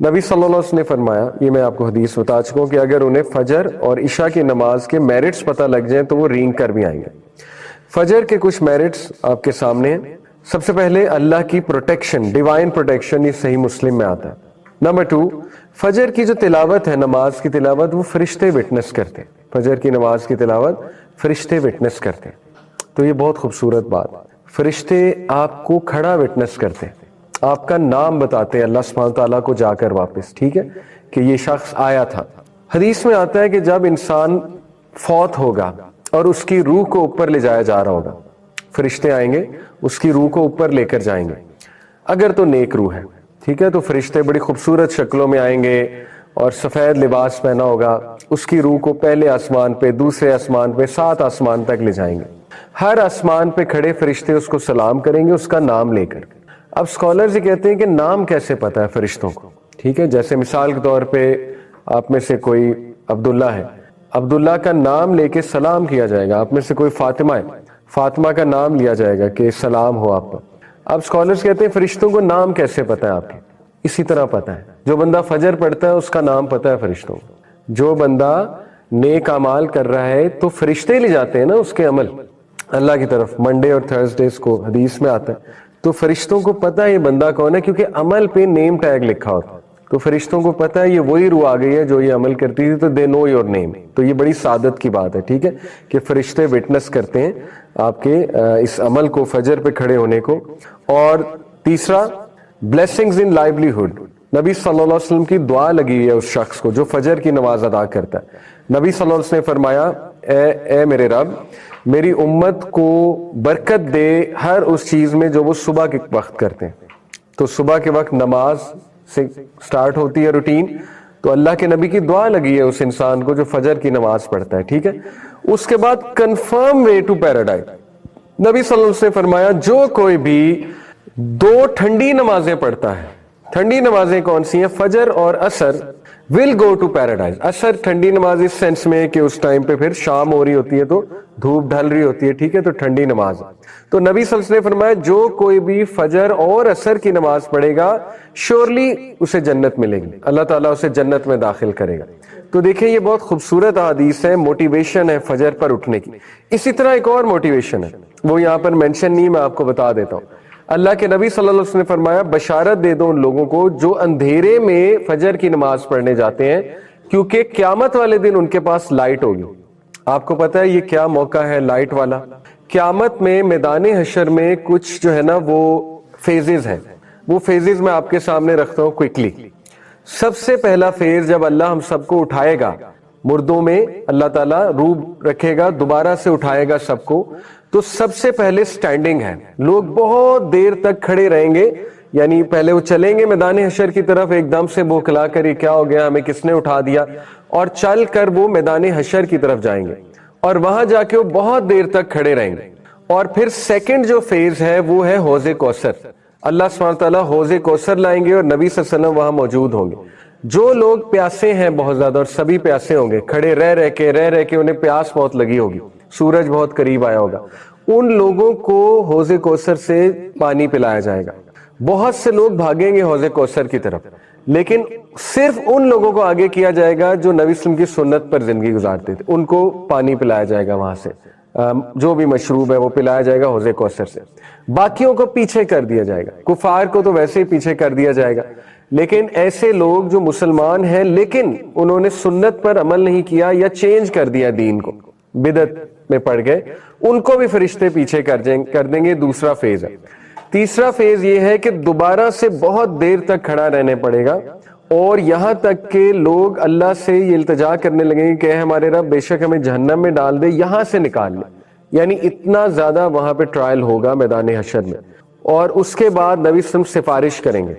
نبی صلی اللہ علیہ وسلم نے فرمایا، یہ میں آپ کو حدیث بتا چکا ہوں، کہ اگر انہیں فجر اور عشاء کی نماز کے میرٹس پتہ لگ جائیں تو وہ رینگ کر بھی آئیں گے۔ فجر کے کچھ میرٹس آپ کے سامنے ہیں۔ سب سے پہلے اللہ کی پروٹیکشن، ڈیوائن پروٹیکشن، یہ صحیح مسلم میں آتا ہے۔ نمبر 2، فجر کی جو تلاوت ہے، نماز کی تلاوت، وہ فرشتے وٹنس کرتے ہیں۔ فجر کی نماز کی تلاوت فرشتے وٹنس کرتے ہیں، تو یہ بہت خوبصورت بات۔ فرشتے آپ کو کھڑا وٹنس کرتے ہیں، آپ کا نام بتاتے ہیں اللہ سبحانہ تعالیٰ کو جا کر واپس، ٹھیک ہے، کہ یہ شخص آیا تھا۔ حدیث میں آتا ہے کہ جب انسان فوت ہوگا اور اس کی روح کو اوپر لے جایا جا رہا ہوگا، فرشتے آئیں گے، اس کی روح کو اوپر لے کر جائیں گے، اگر تو نیک روح ہے، ٹھیک ہے، تو فرشتے بڑی خوبصورت شکلوں میں آئیں گے اور سفید لباس پہنا ہوگا، اس کی روح کو پہلے آسمان پہ، دوسرے آسمان پہ، 7 آسمان تک لے جائیں گے۔ ہر آسمان پہ کھڑے فرشتے اس کو سلام کریں گے، اس کا نام لے کر۔ اب اسکالرز یہ کہتے ہیں کہ نام کیسے پتا ہے فرشتوں کو، ٹھیک ہے، جیسے مثال کے طور پہ آپ میں سے کوئی عبداللہ ہے، عبداللہ کا نام لے کے سلام کیا جائے گا۔ آپ میں سے کوئی فاطمہ ہے، فاطمہ کا نام لیا جائے گا کہ سلام ہو آپ پر۔ اب اسکالرز کہتے ہیں فرشتوں کو نام کیسے پتا ہے آپ کے؟ اسی طرح پتا ہے، جو بندہ فجر پڑھتا ہے اس کا نام پتا ہے فرشتوں کو۔ جو بندہ نیک اعمال کر رہا ہے تو فرشتے لے جاتے ہیں نا اس کے عمل اللہ کی طرف، منڈے اور تھرسڈیز کو حدیث میں آتا ہے، تو فرشتوں کو پتہ ہے یہ بندہ کون ہے، کیونکہ عمل پہ نیم ٹیگ لکھا ہوتا ہے، تو فرشتوں کو پتہ ہے یہ وہی روح آ گئی ہے جو یہ عمل کرتی تھی، تو دے نو یور نیم۔ تو یہ بڑی سعادت کی بات ہے، ٹھیک ہے، کہ فرشتے وٹنس کرتے ہیں آپ کے اس عمل کو، فجر پہ کھڑے ہونے کو۔ اور تیسرا، بلیسنگز ان لائیولیہڈ، نبی صلی اللہ علیہ وسلم کی دعا لگی ہے اس شخص کو جو فجر کی نماز ادا کرتا ہے۔ نبی صلی اللہ علیہ وسلم نے فرمایا، اے میرے رب، میری امت کو برکت دے ہر اس چیز میں جو وہ صبح کے وقت کرتے ہیں۔ تو صبح کے وقت نماز سے سٹارٹ ہوتی ہے روٹین، تو اللہ کے نبی کی دعا لگی ہے اس انسان کو جو فجر کی نماز پڑھتا ہے، ٹھیک ہے۔ اس کے بعد کنفرم وے ٹو پیراڈائز، نبی صلی اللہ علیہ وسلم نے فرمایا جو کوئی بھی 2 ٹھنڈی نمازیں پڑھتا ہے، ٹھنڈی نمازیں کون سی ہیں؟ فجر اور عصر، ول گو ٹو پیراڈائز۔ عصر ٹھنڈی نماز اس سینس میں کہ اس ٹائم پہ پھر شام ہو رہی ہوتی ہے تو دھوپ ڈھل رہی ہوتی ہے، ٹھیک ہے، تو ٹھنڈی نماز۔ تو نبی صلی اللہ علیہ وسلم نے فرمایا جو کوئی بھی فجر اور عصر کی نماز پڑھے گا شیورلی اسے جنت ملے گی، اللہ تعالیٰ اسے جنت میں داخل کرے گا۔ تو دیکھیں یہ بہت خوبصورت حدیث ہے، موٹیویشن ہے فجر پر اٹھنے کی۔ اسی طرح ایک اور موٹیویشن ہے، وہ یہاں پر مینشن نہیں، میں آپ کو بتا دیتا ہوں۔ اللہ کے نبی صلی اللہ علیہ وسلم نے فرمایا بشارت دے دو ان لوگوں کو جو اندھیرے میں فجر کی نماز پڑھنے جاتے ہیں، کیونکہ قیامت والے دن ان کے پاس لائٹ ہوگی۔ آپ کو پتا ہے یہ کیا موقع ہے لائٹ والا؟ قیامت میں میدان حشر میں کچھ جو ہے نا وہ فیزز ہیں، وہ فیزز میں آپ کے سامنے رکھتا ہوں کوئکلی۔ سب سے پہلا فیز جب اللہ ہم سب کو اٹھائے گا، مردوں میں اللہ تعالیٰ روح رکھے گا، دوبارہ سے اٹھائے گا سب کو، تو سب سے پہلے سٹینڈنگ ہے، لوگ بہت دیر تک کھڑے رہیں گے، یعنی پہلے وہ چلیں گے میدان حشر کی طرف، ایک دم سے بوکھلا کر یہ کیا ہو گیا، ہمیں کس نے اٹھا دیا، اور چل کر وہ میدان حشر کی طرف جائیں گے، اور وہاں جا کے وہ بہت دیر تک کھڑے رہیں گے۔ اور پھر سیکنڈ جو فیز ہے وہ ہے حوض کوثر، اللہ سبحانہ تعالیٰ حوض کوثر لائیں گے اور نبی صلی اللہ علیہ وسلم وہاں موجود ہوں گے۔ جو لوگ پیاسے ہیں بہت زیادہ، اور سبھی پیاسے ہوں گے، کھڑے رہ رہ کے انہیں پیاس بہت لگی ہوگی، سورج بہت قریب آیا ہوگا، ان لوگوں کو حوض کوثر سے پانی پلایا جائے گا۔ بہت سے لوگ بھاگیں گے حوض کوثر کی طرف، لیکن صرف ان لوگوں کو آگے کیا جائے گا جو نبی صلی اللہ علیہ وسلم کی سنت پر زندگی گزارتے تھے، ان کو پانی پلایا جائے گا، وہاں سے جو بھی مشروب ہے وہ پلایا جائے گا حوض کوثر سے۔ باقیوں کو پیچھے کر دیا جائے گا، کفار کو تو ویسے ہی پیچھے کر دیا جائے گا، لیکن ایسے لوگ جو مسلمان ہیں لیکن انہوں نے سنت پر عمل نہیں کیا یا چینج کر دیا دین کو، بدعت میں پڑ گئے، ان کو بھی فرشتے پیچھے کر دیں گے۔ دوسرا فیز ہے۔ تیسرا فیز یہ ہے کہ دوبارہ سے بہت دیر تک کھڑا رہنے پڑے گا، اور یہاں تک کہ لوگ اللہ سے یہ التجا کرنے لگیں گے کہ اے ہمارے رب بے شک ہمیں جہنم میں ڈال دے، یہاں سے نکال لے، یعنی اتنا زیادہ وہاں پہ ٹرائل ہوگا میدان حشر میں۔ اور اس کے بعد نبی صلی اللہ علیہ وسلم سفارش کریں گے،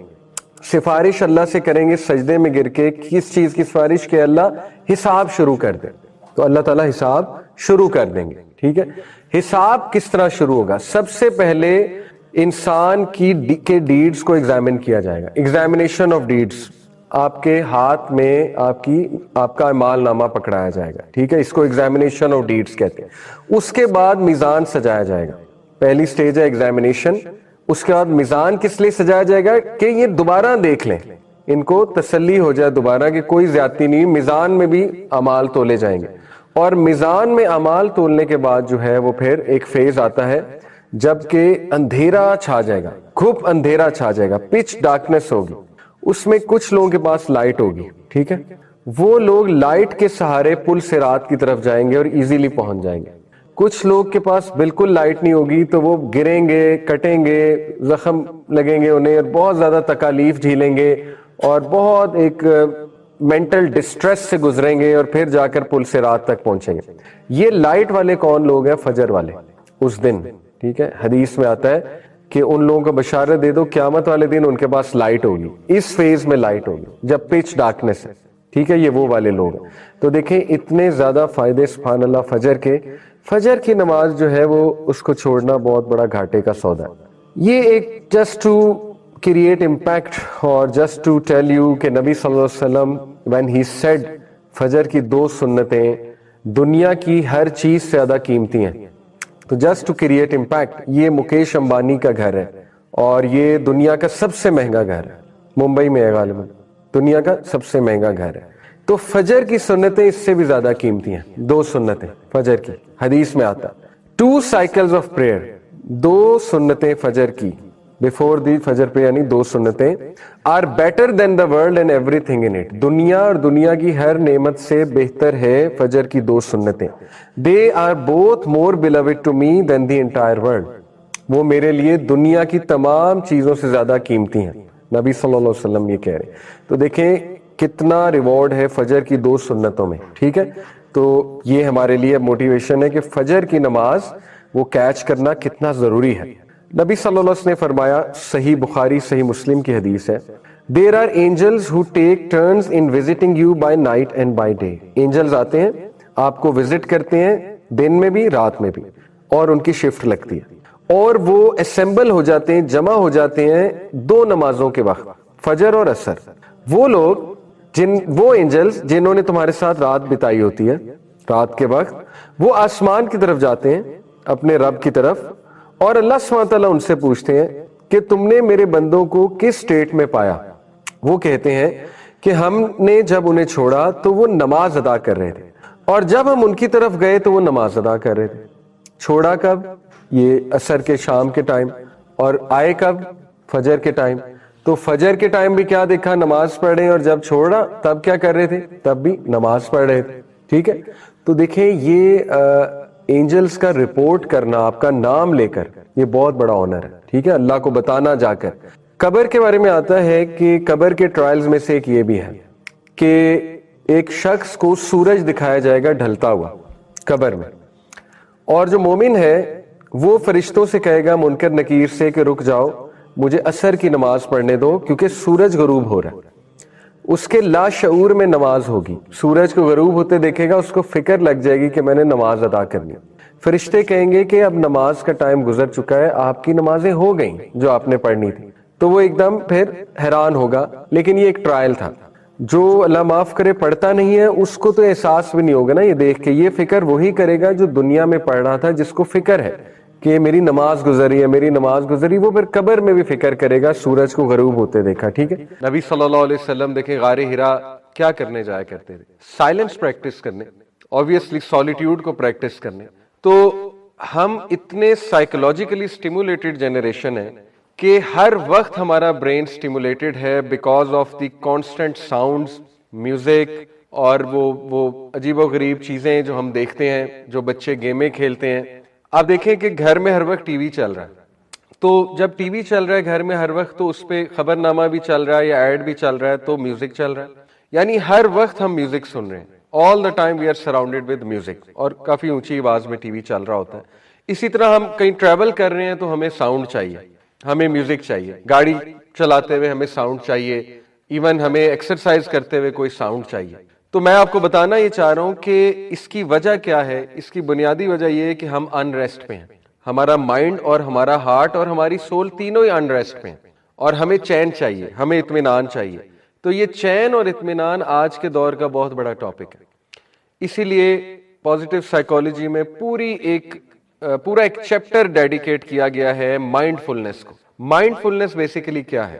سفارش اللہ سے کریں گے سجدے میں گر کے، کس چیز کی سفارش؟ کہ اللہ حساب شروع کر دے، تو اللہ تعالیٰ حساب شروع کر دیں گے، ٹھیک ہے۔ حساب کس طرح شروع ہوگا؟ سب سے پہلے انسان کے ڈیڈز کو ایگزامن کیا جائے گا، ایگزامینیشن آف ڈیڈز، آپ کے ہاتھ میں آپ کا اعمال نامہ پکڑایا جائے گا، ٹھیک ہے، اس کو ایگزامینیشن آف ڈیڈز کہتے ہیں۔ اس کے بعد میزان سجایا جائے گا، پہلی سٹیج ہے ایگزامینیشن، اس کے بعد میزان کس لیے سجایا جائے گا؟ کہ یہ دوبارہ دیکھ لیں ان کو تسلی ہو جائے دوبارہ کہ کوئی زیادتی نہیں, میزان میں بھی اعمال تولے جائیں گے. اور میزان میں اعمال تولنے کے بعد جو ہے وہ پھر ایک فیز آتا ہے جب کہ اندھیرا چھا جائے گا, گھپ اندھیرا چھا جائے گا, پچ ڈارکنیس ہوگی. اس میں کچھ لوگوں کے پاس لائٹ ہوگی, ٹھیک ہے, وہ لوگ لائٹ کے سہارے پل صراط کی طرف جائیں گے اور ایزیلی پہنچ جائیں گے. کچھ لوگ کے پاس بالکل لائٹ نہیں ہوگی تو وہ گریں گے, کٹیں گے, زخم لگیں گے انہیں, اور بہت زیادہ تکالیف جھیلیں گے اور بہت ایک مینٹل ڈسٹریس سے گزریں گے اور پھر جا کر پل صراط تک پہنچیں گے. یہ لائٹ والے کون لوگ ہیں؟ فجر والے اس دن, ٹھیک ہے. حدیث میں آتا ہے کہ ان لوگوں کو بشارت دے دو قیامت والے دن ان کے پاس لائٹ ہوگی, اس فیز میں لائٹ ہوگی جب پچ ڈارکنیس ہے, ٹھیک ہے. یہ وہ والے لوگ ہیں. تو دیکھیں اتنے زیادہ فائدے سبحان اللہ فجر کے. فجر کی نماز جو ہے وہ اس کو چھوڑنا بہت بڑا گھاٹے کا سودا ہے. یہ ایک جسٹ ٹو کریٹ امپیکٹ اور جسٹ ٹو ٹیل یو کہ نبی صلی اللہ علیہ وسلم when he said فجر کی 2 سنتیں دنیا کی ہر چیز سے زیادہ قیمتی ہیں. تو جسٹ ٹو کریٹ امپیکٹ, یہ مکیش امبانی کا گھر ہے اور یہ دنیا کا سب سے مہنگا گھر ہے, ممبئی میں ہے غالباً, دنیا کا سب سے مہنگا گھر ہے. تو فجر کی سنتیں اس سے بھی زیادہ قیمتی ہیں, 2 سنتیں فجر کی. حدیث میں آتا 2 cycles of prayer, 2 سنتیں فجر کی بفور دی فجر پہ, یعنی 2 سنتیں are better than the world and ایوری تھنگ ان اٹ, دنیا اور دنیا کی ہر نعمت سے بہتر ہے فجر کی 2 سنتیں. They are both more beloved to me than the entire world, وہ میرے لیے دنیا کی تمام چیزوں سے زیادہ قیمتی ہیں, نبی صلی اللہ علیہ وسلم یہ کہہ رہے ہیں. تو دیکھیں کتنا ریوارڈ ہے فجر کی 2 سنتوں میں, ٹھیک ہے. تو یہ ہمارے لیے موٹیویشن ہے کہ فجر کی نماز وہ کیچ کرنا کتنا ضروری ہے. نبی صلی اللہ علیہ وسلم نے فرمایا, صحیح بخاری صحیح مسلم کی حدیث ہے, There are angels who take turns in visiting you by night and by day. Angels آتے ہیں آپ کو وزٹ کرتے ہیں دن میں بھی رات میں بھی, اور ان کی شفٹ لگتی ہے, اور وہ اسمبل ہو جاتے ہیں, جمع ہو جاتے ہیں 2 نمازوں کے وقت, فجر اور عصر. وہ لوگ وہ اینجلز جنہوں نے تمہارے ساتھ رات بتائی ہوتی ہے, رات کے وقت وہ آسمان کی طرف جاتے ہیں اپنے رب کی طرف, اور اللہ سبحانہ تعالیٰ ان سے پوچھتے ہیں کہ تم نے میرے بندوں کو کس سٹیٹ میں پایا. وہ کہتے ہیں کہ ہم نے جب انہیں چھوڑا تو وہ نماز ادا کر رہے تھے, اور جب ہم ان کی طرف گئے تو وہ نماز ادا کر رہے تھے. چھوڑا کب؟ یہ عصر کے شام کے ٹائم, اور آئے کب؟ فجر کے ٹائم. تو فجر کے ٹائم بھی کیا دیکھا؟ نماز پڑھ رہے ہیں, اور جب چھوڑا تب کیا کر رہے تھے؟ تب بھی نماز پڑھ رہے تھے, ٹھیک ہے. تو دیکھیں یہ اینجلز کا رپورٹ کرنا آپ کا نام لے کر, یہ بہت بڑا آنر ہے, ٹھیک ہے, اللہ کو بتانا جا کر. قبر کے بارے میں آتا ہے کہ قبر کے ٹرائلز میں سے ایک یہ بھی ہے کہ ایک شخص کو سورج دکھایا جائے گا ڈھلتا ہوا قبر میں, اور جو مومن ہے وہ فرشتوں سے کہے گا منکر نکیر سے کہ رک جاؤ, مجھے عصر کی نماز پڑھنے دو کیونکہ سورج غروب ہو رہا ہے. اس کے لا شعور میں نماز ہوگی, سورج کو غروب ہوتے دیکھے گا, اس کو فکر لگ جائے گی کہ میں نے نماز ادا کرنی. فرشتے کہیں گے کہ اب نماز کا ٹائم گزر چکا ہے, آپ کی نمازیں ہو گئیں جو آپ نے پڑھنی تھی. تو وہ ایک دم پھر حیران ہوگا, لیکن یہ ایک ٹرائل تھا. جو اللہ معاف کرے پڑھتا نہیں ہے اس کو تو احساس بھی نہیں ہوگا نا یہ دیکھ کے, یہ فکر وہی کرے گا جو دنیا میں پڑھ رہا تھا, جس کو فکر ہے کہ میری نماز گزری ہے, میری نماز گزری, وہ پھر قبر میں بھی فکر کرے گا سورج کو غروب ہوتے دیکھا, ٹھیک ہے. نبی صلی اللہ علیہ وسلم دیکھیں غار ہرا کیا کرنے جایا کرتے تھے؟ سائلنس پریکٹس کرنے, obviously سولیٹیوڈ کو پریکٹس کرنے. تو ہم اتنے سائیکولوجیکلی سٹیمولیٹڈ جنریشن ہے کہ ہر وقت ہمارا برین سٹیمولیٹڈ ہے because of the constant sounds, music, اور وہ عجیب و غریب چیزیں جو ہم دیکھتے ہیں, جو بچے گیمیں کھیلتے ہیں. آپ دیکھیں کہ گھر میں ہر وقت ٹی وی چل رہا ہے, تو جب ٹی وی چل رہا ہے گھر میں ہر وقت تو اس پہ خبر نامہ بھی چل رہا ہے یا ایڈ بھی چل رہا ہے, تو میوزک چل رہا ہے, یعنی ہر وقت ہم میوزک سن رہے ہیں. All the time we are surrounded with music, اور کافی اونچی آواز میں ٹی وی چل رہا ہوتا ہے. اسی طرح ہم کہیں ٹریول کر رہے ہیں تو ہمیں ساؤنڈ چاہیے, ہمیں میوزک چاہیے, گاڑی چلاتے ہوئے ہمیں ساؤنڈ چاہیے, ایون ہمیں ایکسرسائز کرتے ہوئے کوئی ساؤنڈ چاہیے. تو میں آپ کو بتانا یہ چاہ رہا ہوں کہ اس کی وجہ کیا ہے. اس کی بنیادی وجہ یہ ہے کہ ہم ان ریسٹ پہ ہیں, ہمارا مائنڈ اور ہمارا ہارٹ اور ہماری سول تینوں ہی ان ریسٹ پہ ہیں, اور ہمیں چین چاہیے, ہمیں اطمینان چاہیے. تو یہ چین اور اطمینان آج کے دور کا بہت بڑا ٹاپک ہے. اسی لیے پازیٹیو سائیکالوجی میں پورا ایک چیپٹر ڈیڈیکیٹ کیا گیا ہے مائنڈ فلنس کو. مائنڈ فلنس بیسیکلی کیا ہے؟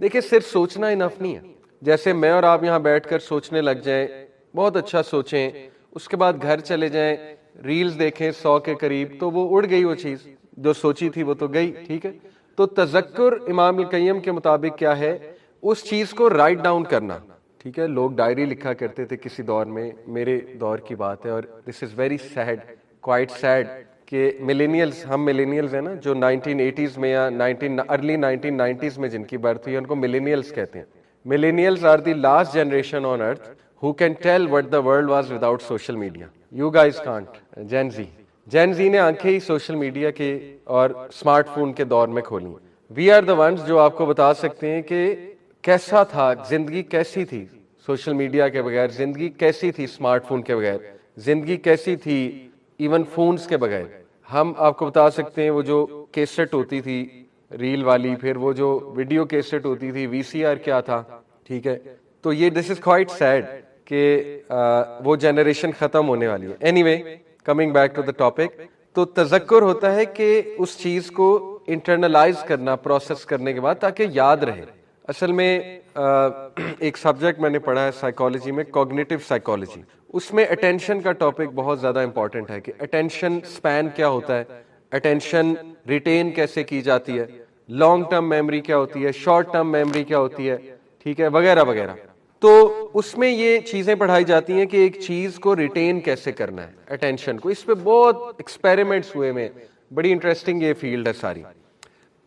دیکھیں صرف سوچنا انف نہیں ہے. جیسے میں اور آپ یہاں بیٹھ کر سوچنے لگ جائیں, بہت اچھا سوچیں, اس کے بعد گھر چلے جائیں, ریلز دیکھیں 100 کے قریب, تو وہ اڑ گئی, وہ چیز جو سوچی تھی وہ تو گئی. ٹھیک ہے, تو تذکر امام القیم کے مطابق کیا ہے, اس چیز کو رائٹ ڈاؤن کرنا. ٹھیک ہے, لوگ ڈائری لکھا کرتے تھے کسی دور میں, میرے دور کی بات ہے, اور this is very sad, quite sad, کہ ملینیلز, ہم ملینیلز ہیں نا, جو 1980s میں یا ارلی 1990s میں جن کی برتھ ہوئی ہے ان کو ملینیلز کہتے ہیں. Millennials are the last generation on earth who can tell what the world was without social media. You guys can't. Gen Z. Gen Z نے آنکھیں ہی سوشل میڈیا کے اور اسمارٹ فون کے دور میں کھولی. We are the ones جو آپ کو بتا سکتے ہیں کہ کیسا تھا, زندگی کیسی تھی سوشل میڈیا کے بغیر, زندگی کیسی تھی اسمارٹ فون کے بغیر, زندگی کیسی تھی ایون فونز کے بغیر. ہم آپ کو بتا سکتے ہیں وہ جو کیسٹ ہوتی تھی ریل والی, پھر وہ جو ویڈیو کیسٹ ہوتی تھی, وی سی آر کیا تھا. ٹھیک ہے, تو یہ دس از کوائٹ سیڈ کہ وہ جنریشن ختم ہونے والی ہے. Anyway, coming back to the topic, تو تذکر ہوتا ہے کہ اس چیز کو انٹرنلائز کرنا, پروسیس کرنے کے بعد, تاکہ یاد رہے. اصل میں ایک سبجیکٹ میں نے پڑھا ہے سائیکالوجی میں, کوگنیٹو سائیکالوجی, اس میں اٹینشن کا ٹاپک بہت زیادہ امپورٹنٹ ہے کہ اٹینشن سپین کیا ہوتا ہے, اٹینشن ریٹین کیسے کی جاتی ہے, لانگ ٹرم میموری کیا ہوتی ہے, شارٹ ٹرم میموری کیا ہوتی ہے, ٹھیک ہے, وغیرہ وغیرہ. تو اس میں یہ چیزیں پڑھائی جاتی ہیں کہ ایک چیز کو ریٹین کیسے کرنا ہے, اٹینشن کو. اس پہ بہت ایکسپیریمنٹس ہوئے میں, بڑی انٹرسٹنگ یہ فیلڈ ہے ساری.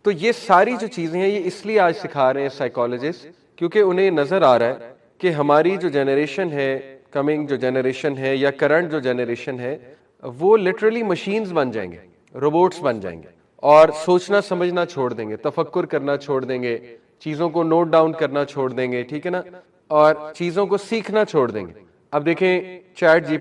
تو یہ ساری جو چیزیں ہیں یہ اس لیے آج سکھا رہے ہیں سائیکالوجسٹ, کیونکہ انہیں نظر آ رہا ہے کہ ہماری جو جنریشن ہے, کمنگ جو جنریشن ہے یا کرنٹ جو جنریشن ہے, وہ لٹرلی مشینز بن جائیں گے, روبوٹس بن جائیں گے, اور سوچنا سمجھنا چھوڑ دیں گے, تفکر کرنا چھوڑ دیں گے, چیزوں کو نوٹ ڈاؤن کرنا چھوڑ دیں گے. ٹھیک ہے نا, اور چیزوں کو سیکھنا چھوڑ دیں گے. اب دیکھیں chat G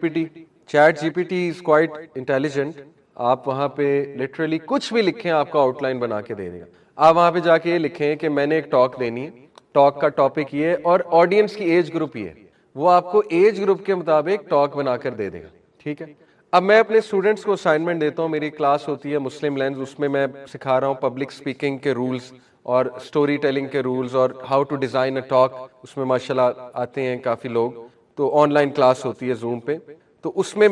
P T is quite intelligent. آپ وہاں پہ لٹرلی کچھ بھی لکھیں, آپ کو آؤٹ لائن بنا کے دے دے گا. آپ وہاں پہ جا کے یہ لکھیں کہ میں نے ایک ٹاک دینی ہے, ٹاک کا ٹاپک یہ ہے اور آڈینس کی ایج گروپ یہ ہے, وہ آپ کو ایج گروپ کے مطابق ٹاک بنا کر دے دے گا. ٹھیک ہے, اب میں اپنے اسٹوڈنٹس کو اسائنمنٹ دیتا ہوں, میری کلاس ہوتی ہے مسلم لینز, اس میں میں سکھا رہا ہوں پبلک اسپیکنگ کے رولز اور اسٹوری ٹیلنگ کے رولز اور how to design a talk. اس میں ماشاءاللہ آتے ہیں کافی لوگ, تو آن لائن کلاس ہوتی ہے زوم پہ. تو اس میں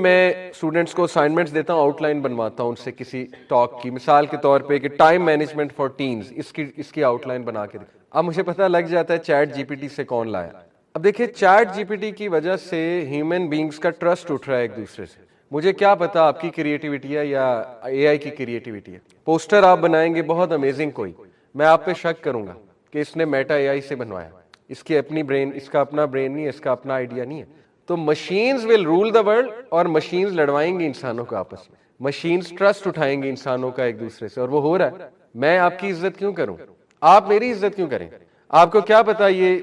اسٹوڈنٹس کو اسائنمنٹس دیتا ہوں, آؤٹ لائن بنواتا ہوں ان سے کسی ٹاک کی, مثال کے طور پہ کہ ٹائم مینجمنٹ فار ٹینز, اس کی آؤٹ لائن بنا کے دے. اب مجھے پتہ لگ جاتا ہے چیٹ جی پی ٹی سے کون لایا. اب دیکھیں چیٹ جی پی ٹی کی وجہ سے ہیومن بینگز کا ٹرسٹ اٹھ رہا ہے ایک دوسرے سے. مجھے کیا پتا آپ کی کریٹیوٹی ہے یا اے آئی کی کریٹیوٹی ہے. پوسٹر آپ بنائیں گے بہت امیزنگ, کوئی میں آپ پہ شک کروں گا کہ اس نے میٹا اے آئی سے بنوایا, اس کی اپنی برین, اس کا اپنا برین نہیں ہے, اس کا اپنا آئیڈیا نہیں ہے. تو machines will rule the world, اور مشینز لڑوائیں گی انسانوں کو آپس میں, مشینز ٹرسٹ اٹھائیں گی انسانوں کا ایک دوسرے سے, اور وہ ہو رہا ہے. میں آپ کی عزت کیوں کروں, آپ میری عزت کیوں کریں؟ آپ کو کیا پتا یہ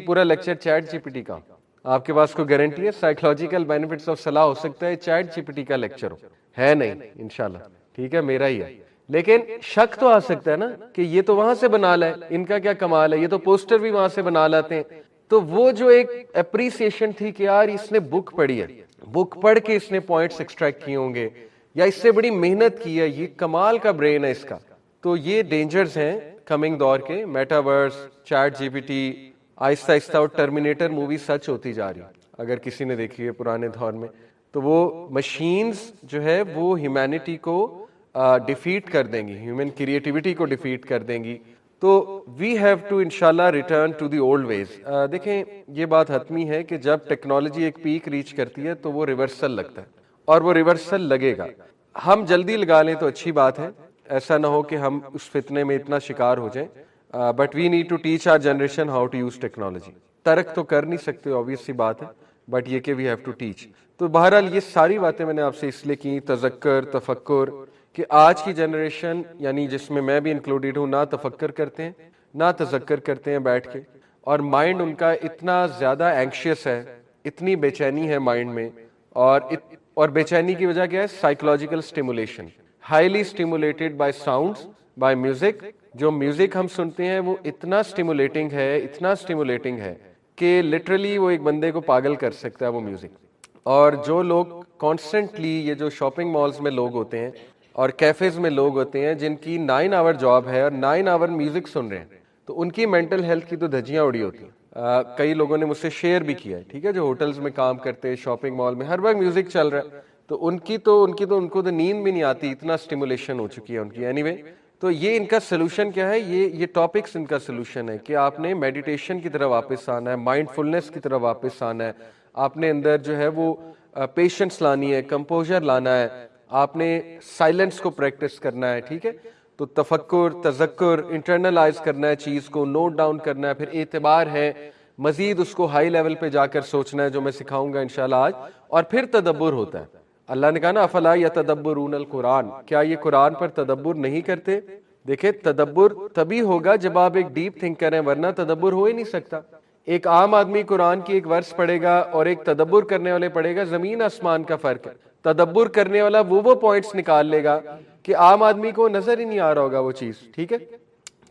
پورا lecture chat G P T کا, آپ کے پاس کوئی گارنٹی ہے؟ سائیکولوجیکل بینیفٹس آف صلاح ہو سکتا ہے چیٹ جی پی ٹی کا لیکچر ہو, ہے نہیں انشاءاللہ. ٹھیک ہے, میرا ہی ہے. لیکن شک تو آ سکتا ہے نا کہ یہ تو وہاں سے بنا لائے, ان کا کیا کمال ہے, یہ تو پوسٹر بھی وہاں سے بنا لاتے ہیں. تو وہ جو ایک اپریسیشن تھی کہ یار اس نے بک پڑھی ہے, بک پڑھ کے اس نے پوائنٹس ایکسٹریکٹ کیے ہوں گے, یا اس سے بڑی محنت کی ہے, یہ کمال کا برین ہے اس کا. تو یہ ڈینجرز ہیں کمنگ دور کے, metaverse, chat G P T, آہستہ آہستہ اور ٹرمینیٹر مووی سچ ہوتی جا رہی ہے اگر کسی نے دیکھی ہے پرانے دور میں. تو وہ مشینز جو ہے وہ ہیومینٹی کو ڈیفیٹ کر دیں گی, ہیومن کریٹیوٹی کو ڈیفیٹ کر دیں گی. تو وی ہیو ٹو انشاءاللہ ریٹرن ٹو دی اولڈ ویز. دیکھیں یہ بات حتمی ہے کہ جب ٹیکنالوجی ایک پیک ریچ کرتی ہے تو وہ ریورسل لگتا ہے, اور وہ ریورسل لگے گا. ہم جلدی لگا لیں تو اچھی بات ہے, ایسا نہ ہو کہ ہم اس فتنے میں اتنا شکار ہو جائیں. But we need to teach our generation how to use technology. ترک تو کر نہیں سکتے, obvious سی بات ہے, بٹ یہ کہ وی ہیو ٹو ٹیچ. تو بہرحال یہ ساری باتیں میں نے آپ سے اس لیے کی, تذکر, تفکر, کہ آج کی جنریشن یعنی جس میں میں بھی انکلوڈیڈ ہوں, نہ تفکر کرتے ہیں نہ تذکر کرتے ہیں بیٹھ کے, اور مائنڈ ان کا اتنا زیادہ اینکشیس ہے, اتنی بے چینی ہے مائنڈ میں, اور بے چینی کی وجہ کیا ہے؟ Psychological stimulation, highly stimulated by sounds, by music. جو میوزک ہم سنتے ہیں وہ اتنا اسٹیمولیٹنگ ہے, اتنا اسٹیمولیٹنگ ہے کہ لٹرلی وہ ایک بندے کو پاگل کر سکتا ہے وہ میوزک. اور جو لوگ کانسٹنٹلی, یہ جو شاپنگ مالز میں لوگ ہوتے ہیں اور کیفیز میں لوگ ہوتے ہیں جن کی 9 آور جاب ہے اور 9 آور میوزک سن رہے ہیں, تو ان کی مینٹل ہیلتھ کی تو دھجیاں اڑی ہوتی ہیں. کئی لوگوں نے مجھ سے شیئر بھی کیا ہے, ٹھیک ہے, جو ہوٹلز میں کام کرتے ہیں, شاپنگ مال میں ہر وقت میوزک چل رہا ہے, تو ان کو تو نیند بھی نہیں آتی, اتنا اسٹیمولیشن ہو چکی ہے ان کی. اینی وے, تو یہ ان کا سلوشن کیا ہے, یہ ٹاپکس ان کا سلوشن ہے کہ آپ نے میڈیٹیشن کی طرف واپس آنا ہے, مائنڈ فلنس کی طرف واپس آنا ہے, آپ نے اندر جو ہے وہ پیشنس لانی ہے, کمپوزر لانا ہے, آپ نے سائلنس کو پریکٹس کرنا ہے, ٹھیک ہے. تو تفکر, تذکر, انٹرنلائز کرنا ہے چیز کو, نوٹ ڈاؤن کرنا ہے, پھر اعتبار ہے, مزید اس کو ہائی لیول پہ جا کر سوچنا ہے, جو میں سکھاؤں گا انشاءاللہ آج, اور پھر تدبر ہوتا ہے. اللہ نے کہا نا افلا یتدبرون القرآن, کیا یہ قرآن پر تدبر نہیں کرتے؟ دیکھیں تدبر تبھی ہوگا جب آپ ایک ڈیپ تھنک کریں, ورنہ تدبر ہو ہی نہیں سکتا. ایک عام آدمی قرآن کی ایک ورس پڑھے گا اور ایک تدبر کرنے والے پڑھے گا, زمین آسمان کا فرق ہے. تدبر کرنے والا وہ پوائنٹس نکال لے گا کہ عام آدمی کو نظر ہی نہیں آ رہا ہوگا وہ چیز, ٹھیک ہے.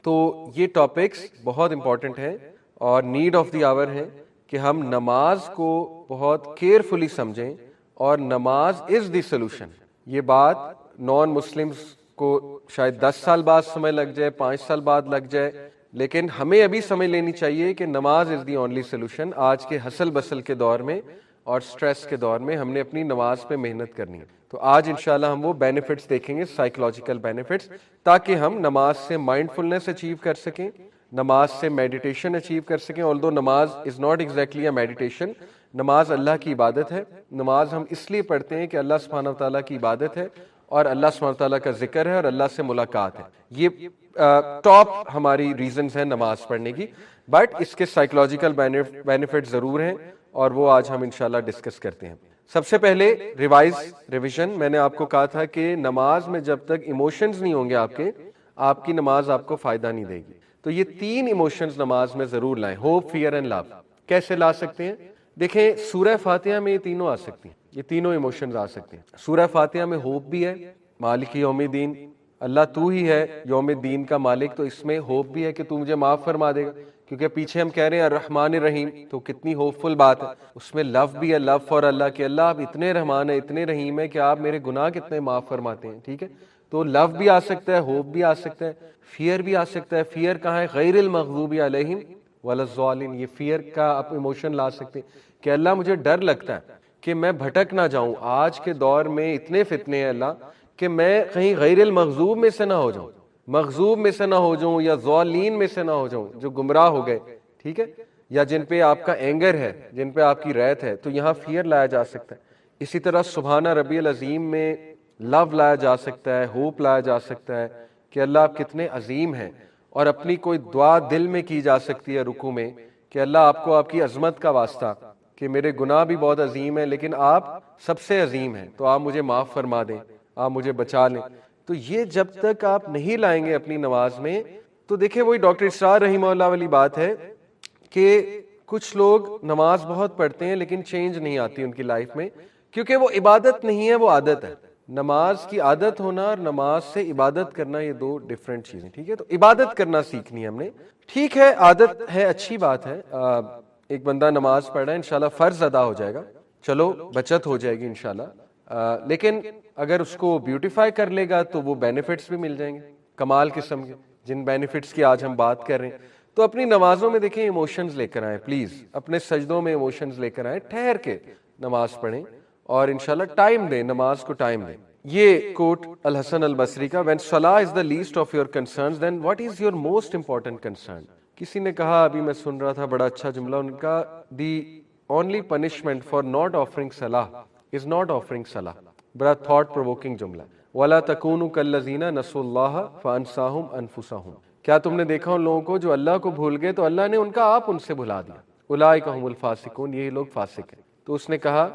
تو یہ ٹاپکس بہت امپورٹنٹ ہیں اور نیڈ آف دی آور ہے کہ ہم نماز کو بہت کیئرفلی سمجھیں, اور نماز از دی سولوشن. یہ بات نان مسلمز کو شاید 10 سال بعد سمجھ لگ جائے, 5 سال بعد لگ جائے, لیکن ہمیں ابھی سمجھ لینی چاہیے کہ نماز از دی اونلی سولوشن. آج کے ہسل بسل کے دور میں اور سٹریس کے دور میں ہم نے اپنی نماز پہ محنت کرنی ہے. تو آج انشاءاللہ ہم وہ بینیفٹس دیکھیں گے, سائیکولوجیکل بینیفٹس, تاکہ ہم نماز سے مائنڈ فلنس اچیو کر سکیں, نماز سے میڈیٹیشن اچیو کر سکیں. آلدو نماز is not exactly a meditation, نماز اللہ کی عبادت ہے. نماز ہم اس لیے پڑھتے ہیں کہ اللہ سبحانہ و تعالیٰ کی عبادت ہے, اور اللہ سبحانہ و تعالیٰ کا ذکر ہے, اور اللہ سے ملاقات ہے. یہ ٹاپ ہماری ریزنز ہیں نماز پڑھنے کی. بٹ اس کے سائیکولوجیکل بینیفٹ ضرور ہیں, اور وہ آج ہم انشاءاللہ ڈسکس کرتے ہیں. سب سے پہلے ریویژن, میں نے آپ کو کہا تھا کہ نماز میں جب تک ایموشنز نہیں ہوں گے آپ کی نماز آپ کو فائدہ نہیں دے گی. تو یہ 3 ایموشنز نماز میں ضرور لائیں, ہوپ, فیئر اینڈ لو. کیسے لا سکتے ہیں؟ دیکھیں سورہ فاتحہ میں یہ تینوں آ سکتی ہیں, یہ تینوں ایموشنز آ سکتے ہیں. سورہ فاتحہ میں ہوپ بھی ہے, مالک یوم الدین, اللہ تو ہی ہے یوم الدین کا مالک, تو اس میں ہوپ بھی ہے کہ تو مجھے معاف فرما دے گا, کیونکہ پیچھے ہم کہہ رہے ہیں الرحمن الرحیم, تو کتنی ہوپ فل بات ہے. اس میں لو بھی ہے, لو فار اللہ, کہ اللہ آپ اتنے رحمان ہیں, اتنے رحیم ہیں کہ آپ میرے گناہ کتنے معاف فرماتے ہیں, ٹھیک ہے. تو لو بھی آ سکتا ہے, ہوپ بھی آ سکتا ہے, فیئر بھی آ سکتا ہے. فیئر کہاں ہے؟ غیر المغضوب علیہم ولا الضالین, یہ فیئر کا آپ ایموشن لا سکتے ہیں کہ اللہ مجھے ڈر لگتا ہے کہ میں بھٹک نہ جاؤں. آج کے دور میں اتنے فتنے ہیں اللہ, کہ میں کہیں غیر المغضوب میں سے نہ ہو جاؤں, مغضوب میں سے نہ ہو جاؤں, یا ضالین میں سے نہ ہو جاؤں, جو گمراہ ہو گئے, ٹھیک ہے, یا جن پہ آپ کا اینگر ہے, جن پہ آپ کی ریت ہے. تو یہاں فیئر لایا جا سکتا ہے. اسی طرح سبحانہ ربی العظیم میں لو لایا جا سکتا ہے, ہوپ لایا جا سکتا ہے کہ اللہ آپ کتنے عظیم ہیں. اور اپنی کوئی دعا دل میں کی جا سکتی ہے رکوع میں, کہ اللہ آپ کو آپ کی عظمت کا واسطہ, کہ میرے گناہ بھی بہت عظیم ہیں لیکن آپ سب سے عظیم ہیں, تو آپ مجھے معاف فرما دیں, آپ مجھے بچا لیں. تو یہ جب تک آپ نہیں لائیں گے اپنی نماز میں, تو دیکھیں وہی ڈاکٹر اسرار رحمہ اللہ والی بات ہے کہ کچھ لوگ نماز بہت پڑھتے ہیں لیکن چینج نہیں آتی ان کی لائف میں, کیونکہ وہ عبادت نہیں ہے, وہ عادت ہے. نماز کی عادت ہونا اور نماز سے عبادت کرنا یہ 2 ڈیفرنٹ چیزیں, ٹھیک ہے. تو عبادت کرنا سیکھنی ہے ہم نے, ٹھیک ہے, عادت ہے, اچھی بات ہے. ایک بندہ نماز پڑھ رہا ہے, انشاءاللہ فرض ادا ہو جائے گا, چلو بچت ہو جائے گی انشاءاللہ, لیکن اگر اس کو بیوٹیفائی کر لے گا تو وہ بینیفٹس بھی مل جائیں گے, کمال قسم کے, جن بینیفٹس کی آج ہم بات کر رہے ہیں. تو اپنی نمازوں میں دیکھیں ایموشنز لے کر آئیں, پلیز اپنے سجدوں میں ایموشنز لے کر آئیں, ٹھہر کے نماز پڑھیں, اور انشاءاللہ ٹائم دیں, نماز کو ٹائم دیں. یہ کوٹ الحسن البصری کا, when salah is the least of your concerns then what is your most important concern. کسی نے کہا, ابھی میں سن رہا تھا, بڑا اچھا جملہ ان کا, the only punishment for not offering salah is not offering salah. بڑا تھاٹ پرووکنگ جملہ. وَلَا تَكُونُوا كَالَّذِينَ نَسُوا اللَّهَ فَأَنسَاهُمْ أَنفُسَهُمْ. کیا تم نے دیکھا ان لوگوں کو جو اللہ کو بھول گئے تو اللہ نے ان کا آپ ان سے بھلا دیا. اولئک هم الفاسقون, یہی لوگ فاسق ہیں. تو اس نے کہا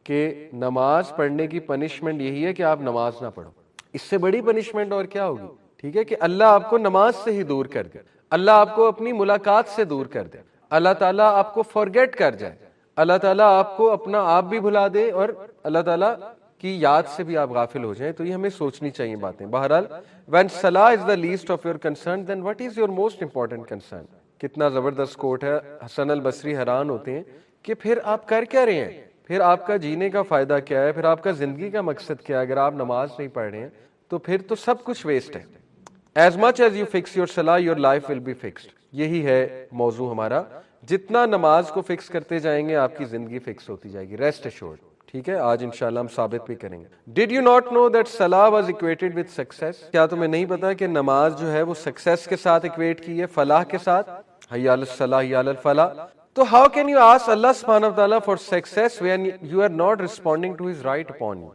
کہ نماز پڑھنے کی پنشمنٹ یہی ہے کہ آپ نماز نہ پڑھو, اس سے بڑی پنشمنٹ اور کیا ہوگی, ٹھیک ہے, کہ اللہ آپ کو نماز سے ہی دور کر دے, اللہ آپ کو اپنی ملاقات سے دور کر دے, اللہ تعالیٰ آپ کو فارگیٹ کر جائے, اللہ تعالیٰ آپ کو اپنا آپ بھی بھلا دے, اور اللہ تعالیٰ کی یاد سے بھی آپ غافل ہو جائیں. تو یہ ہمیں سوچنی چاہیے باتیں. بہرحال when salah is the least of your concern then what is your most important concern. کتنا زبردست کوٹ ہے. حسن البصری حیران ہوتے ہیں کہ پھر آپ کر کیا رہے ہیں, پھر آپ کا جینے کا فائدہ کیا ہے, پھر آپ کا زندگی کا مقصد کیا ہے. اگر آپ نماز نہیں پڑھ رہے ہیں تو پھر تو سب کچھ ویسٹ ہے. As much as you fix your salah your life will be fixed. یہی ہے موضوع ہمارا. جتنا نماز کو فکس کرتے جائیں گے آپ کی زندگی فکس ہوتی جائے گی, ریسٹ ایشورڈ. ٹھیک ہے, آج انشاءاللہ ہم ثابت بھی کریں گے. Did you not know that صلاح واز اکویٹڈ وتھ سکسیس؟ کیا تمہیں نہیں پتا کہ نماز جو ہے وہ سکسیس کے ساتھ اکویٹ کی ہے, فلاح کے ساتھ, حی علی الصلاح حی علی الفلاح. تو ہاؤ کین یو آسک اللہ سبحانہ و تعالیٰ for success when you are not responding to his right upon you?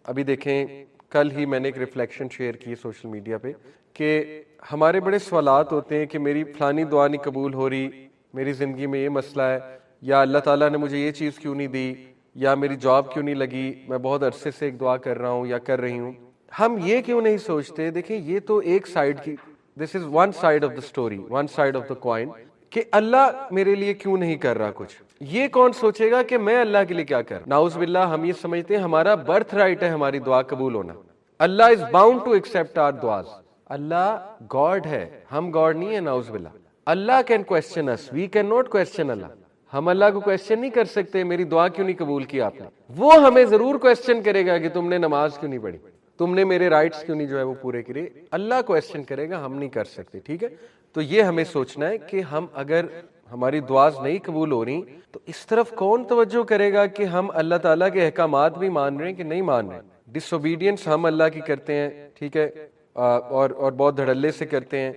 ابھی دیکھیں, کل ہی میں نے ایک ریفلیکشن شیئر کی سوشل میڈیا پہ کہ ہمارے بڑے سوالات ہوتے ہیں کہ میری فلانی دعا نہیں قبول ہو رہی, میری زندگی میں یہ مسئلہ ہے, یا اللہ تعالیٰ نے مجھے یہ چیز کیوں نہیں دی, یا میری جاب کیوں نہیں لگی, میں بہت عرصے سے ایک دعا کر رہا ہوں یا کر رہی ہوں. ہم یہ کیوں نہیں سوچتے, دیکھیں یہ تو ایک سائیڈ کی, this is one side of the story, one side of the coin, کہ اللہ میرے لیے کیوں نہیں کر رہا کچھ. یہ کون سوچے گا کہ میں اللہ کے لیے کیا کر. نعوذ باللہ, ہم یہ سمجھتے ہیں ہمارا برتھ رائٹ ہے ہماری دعا قبول ہونا. Allah is bound to accept our دعاز. اللہ گاڈ ہے, ہم گاڈ نہیں ہے. نعوذ باللہ, Allah can question us, we can not question Allah. ہم اللہ کو کوسچن نہیں کر سکتے میری دعا کیوں نہیں قبول کی آپ نے. وہ ہمیں ضرور کوسچن کرے گا کہ تم نے نماز کیوں نہیں پڑھی, تم نے میرے رائٹس کیوں نہیں جو ہے وہ پورے کرے. اللہ کوسچن کرے گا, ہم نہیں کر سکتے. ٹھیک ہے, تو یہ ہمیں سوچنا ہے کہ ہم اگر ہماری دعاز نہیں قبول ہو رہی تو اس طرف کون توجہ کرے گا کہ ہم اللہ تعالیٰ کے احکامات بھی مان رہے ہیں کہ نہیں مان رہے. ڈس اوبیڈینس ہم اللہ کی کرتے ہیں, ٹھیک ہے, اور بہت دھڑلے سے کرتے ہیں.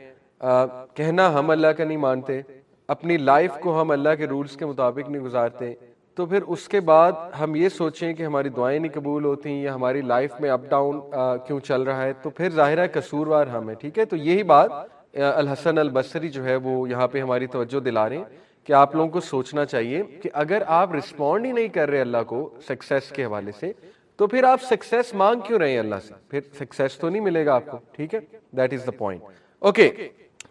کہنا ہم اللہ کا نہیں مانتے, اپنی لائف کو ہم اللہ کے رولز کے مطابق نہیں گزارتے, تو پھر اس کے بعد ہم یہ سوچیں کہ ہماری دعائیں نہیں قبول ہوتی یا ہماری لائف میں اپ ڈاؤن کیوں چل رہا ہے, تو پھر ظاہر ہے قصوروار ہم ہیں. ٹھیک ہے, تو یہی بات الحسن البصری جو ہے وہ یہاں پہ ہماری توجہ دلا رہے ہیں کہ آپ لوگوں کو سوچنا چاہیے کہ اگر آپ رسپونڈ ہی نہیں کر رہے اللہ کو سکسیس کے حوالے سے, تو پھر آپ سکسیس مانگ کیوں رہے ہیں اللہ سے, پھر سکسیس تو نہیں ملے گا آپ کو. ٹھیک ہے, that is the point. Okay,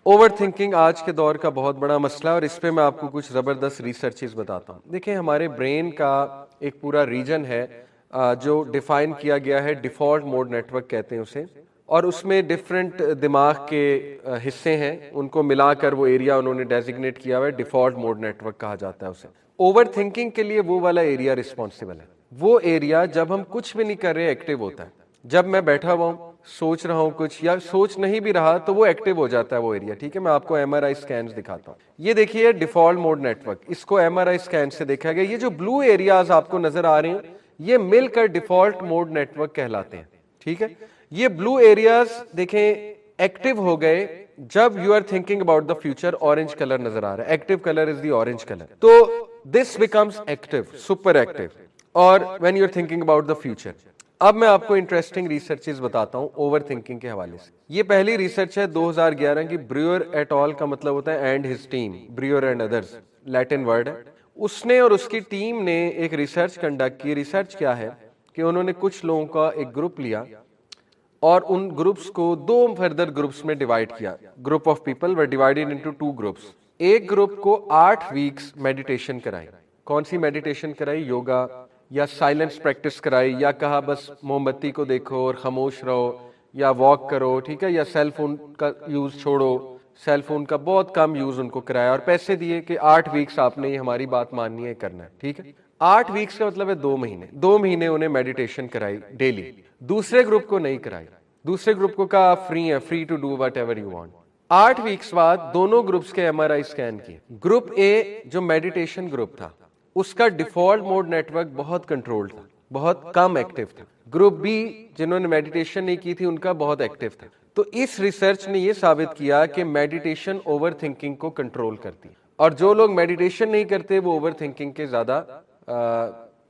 over thinking آج کے دور کا بہت بڑا مسئلہ ہے, اور اس پہ میں آپ کو کچھ زبردست ریسرچز بتاتا ہوں. دیکھیں, ہمارے برین کا ایک پورا ریجن ہے جو ڈیفائن کیا گیا ہے, ڈیفالٹ موڈ نیٹ ورک کہتے ہیں اسے, اور اس میں ڈفرینٹ دماغ کے حصے ہیں, ان کو ملا کر وہ ایریا انہوں نے ڈیزگنیٹ کیا ہوا ہے, ڈیفالٹ موڈ نیٹ ورک کہا جاتا ہے اسے. اوور تھنکنگ کے لیے وہ والا ایریا رسپانسبل ہے. وہ ایریا جب ہم کچھ بھی نہیں کر رہے ایکٹیو ہوتا ہے. جب میں بیٹھا ہوا ہوں, سوچ رہا ہوں کچھ, یا سوچ نہیں بھی رہا, تو وہ ایکٹیو ہو جاتا ہے وہ ایریا. ٹھیک ہے, میں آپ کو ایم آر آئی اسکینز دکھاتا ہوں. یہ دیکھیے ڈیفالٹ موڈ نیٹ ورک, اس کو ایم آر آئی اسکین سے دیکھا گیا. یہ جو بلو ایریاز آپ کو نظر آ رہے ہیں یہ مل کر ڈیفالٹ موڈ نیٹ ورک کہلاتے ہیں. ٹھیک ہے, یہ بلو ایریاز دیکھیں ایکٹیو ہو گئے جب you are thinking about the future. Orange colour نظر آ رہا ہے, active colour is the orange colour, تو this becomes active, super active. اور when you are thinking about the future. اب میں آپ کو انٹرسٹنگ ریسرچز بتاتا ہوں اوور تھنکنگ کے حوالے سے. یہ پہلی ریسرچ ہے 2011 کی, بریور ایٹ آل کا مطلب ہوتا ہے and his team, braver and others Latin word ہے. اس نے اور اس کی ٹیم نے ایک ریسرچ کنڈکٹ کی. ریسرچ کیا ہے کہ انہوں نے کچھ لوگوں کا ایک گروپ لیا اور ان گروپس کو دو فردر گروپس میں ڈیوائڈ کیا. Group of people were divided into 2 groups. ایک گروپ کو 8 ویکس میڈیٹیشن کرائی. کون سی میڈیٹیشن کرائی؟ یوگا یا سائلنس پریکٹس کرائی, یا کہا بس موم بتی کو دیکھو اور خاموش رہو, یا واک کرو. ٹھیک ہے, یا سیل فون کا یوز چھوڑو, سیل فون کا بہت کم یوز ان کو کرایا, اور پیسے دیے کہ 8 ویکس آپ نے یہ ہماری بات ماننی ہے, کرنا ہے. ٹھیک ہے, 8 ویکس کا مطلب ہے 2 مہینے. 2 مہینے انہیں میڈیٹیشن کرائی ڈیلی. دوسرے گروپ کو نہیں کرائی. دوسرے گروپ کو کہا فری ہے, free to do whatever you want. 8 weeks بعد دونوں گروپس کے ایم آر آئی اسکین کیے. گروپ اے جو میڈیٹیشن گروپ تھا اس کا ڈیفالٹ موڈ نیٹ ورک بہت کنٹرول تھا, بہت کم ایکٹیو تھا. گروپ بی جنہوں نے میڈیٹیشن نہیں کی تھی ان کا بہت ایکٹیو تھا. تو اس ریسرچ نے یہ ثابت کیا کہ میڈیٹیشن اوور تھنکنگ کو کنٹرول کرتی ہے, اور جو لوگ میڈیٹیشن نہیں کرتے وہ اوور تھنکنگ کے زیادہ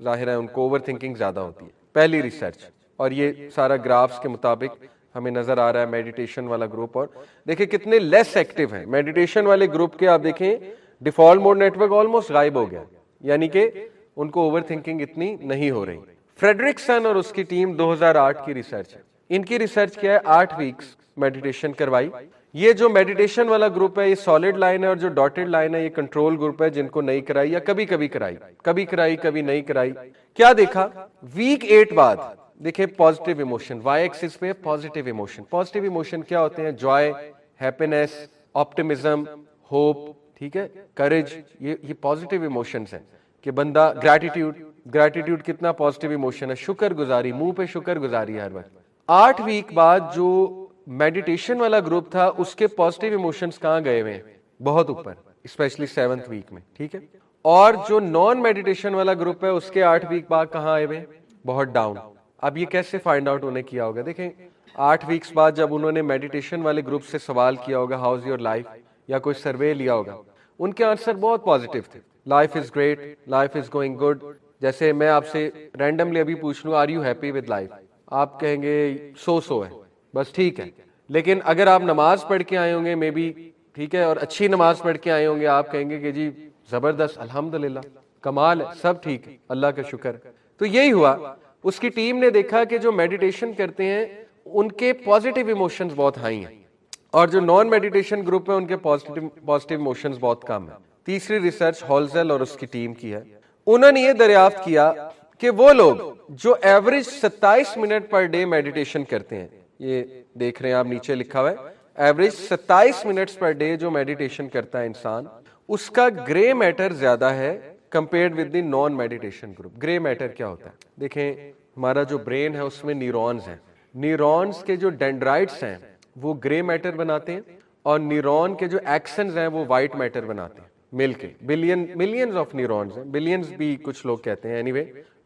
ظاہر ہے ان کو اوور تھنکنگ زیادہ ہوتی ہے. پہلی ریسرچ, اور یہ سارا گرافس کے مطابق ہمیں نظر آ رہا ہے میڈیٹیشن والا گروپ. اور دیکھیں کتنے لیس ایکٹیو ہیں میڈیٹیشن والے گروپ کے. آپ دیکھیں default mode network almost غائب ہو گیا, یعنی کہ ان کو اوور تھنکنگ اتنی نہیں ہو رہی. فریڈرکسن اور اس کی ٹیم 2008 کی ریسرچ ہے. ان کی ریسرچ کیا ہے, 8 ویکس میڈیٹیشن کروائی. یہ جو میڈیٹیشن والا گروپ ہے یہ سالڈ لائن ہے, اور جو ڈاٹڈ لائن ہے یہ کنٹرول گروپ ہے جن کو نہیں کرائی یا کبھی کبھی کرائی, کبھی کرائی کبھی نہیں کرائی. کیا دیکھا ویک 8 بعد دیکھیں پازیٹیو ایموشن, وائی ایکسس پہ پازیٹیو ایموشن. پازیٹیو ایموشن کیا ہوتے ہیں؟ جوائے, ہیپینس, آپٹیمزم, ہوپ, ٹھیک ہے, کریج. یہ پازیٹیو ایموشنز ہیں کہ بندہ گریٹیٹیوڈ. گریٹیٹیوڈ کتنا پازیٹیو ایموشن ہے, شکر گزاری, منہ پہ شکر گزاری ہر وقت. 8 ویک بعد جو میڈیٹیشن والا گروپ تھا اس کے پازیٹیو ایموشنز کہاں گئے ہوئے ہیں؟ بہت اوپر، اسپیشلی 7th ویک میں، ٹھیک ہے. اور جو نان میڈیٹیشن والا گروپ ہے اس کے 8 ویک بعد کہاں آئے ہوئے؟ بہت ڈاؤن. اب یہ کیسے فائنڈ آؤٹ انہیں کیا ہوگا؟ دیکھیں 8 ویکس بعد جب انہوں نے میڈیٹیشن والے گروپ سے سوال کیا ہوگا ہاؤز یور لائف، یا کوئی سروے لیا ہوگا، ان کے آنسر بہت پازیٹیو تھے. Life is great, life is going good. جیسے میں آپ سے رینڈملی ابھی پوچھ لوں are you happy with life, آپ کہیں گے سو ہے، بس ٹھیک ہے. لیکن اگر آپ نماز پڑھ کے آئے ہوں گے مے بی، ٹھیک ہے، اور اچھی نماز پڑھ کے آئے ہوں گے، آپ کہیں گے کہ جی زبردست، الحمدللہ، کمال ہے، سب ٹھیک ہے، اللہ کا شکر. تو یہی ہوا، اس کی ٹیم نے دیکھا کہ جو میڈیٹیشن کرتے ہیں ان کے پازیٹیو ایموشنز بہت ہائی ہیں، اور جو نان میڈیٹیشن گروپ ہے ان کے پازیٹیو ایموشنز بہت کم ہیں. تیسری ریسرچ ہالزل اور اس کی ٹیم کی ہے. انہوں نے یہ دریافت کیا کہ وہ لوگ جو average 27 minute per day meditation کرتے ہیں، یہ دیکھ رہے ہیں آپ نیچے لکھا ہوا ہے، ایوریج 27 منٹس پر ڈے جو میڈیٹیشن کرتا ہے انسان، اس کا گرے میٹر زیادہ ہے compared with the non meditation group. Grey matter کیا ہوتا ہے؟ دیکھیں ہمارا جو برین ہے اس میں نیورونز ہیں، نیورونز کے جو ڈینڈرائٹس ہیں وہ گرے میٹر بناتے ہیں، اور نیورون کے جو ایکسنز ہیں وہ وائٹ میٹر بناتے ہیں مل کے. ملینز آف نیورونز ہیں، بلینز بھی کچھ لوگ کہتے ہیں. اینی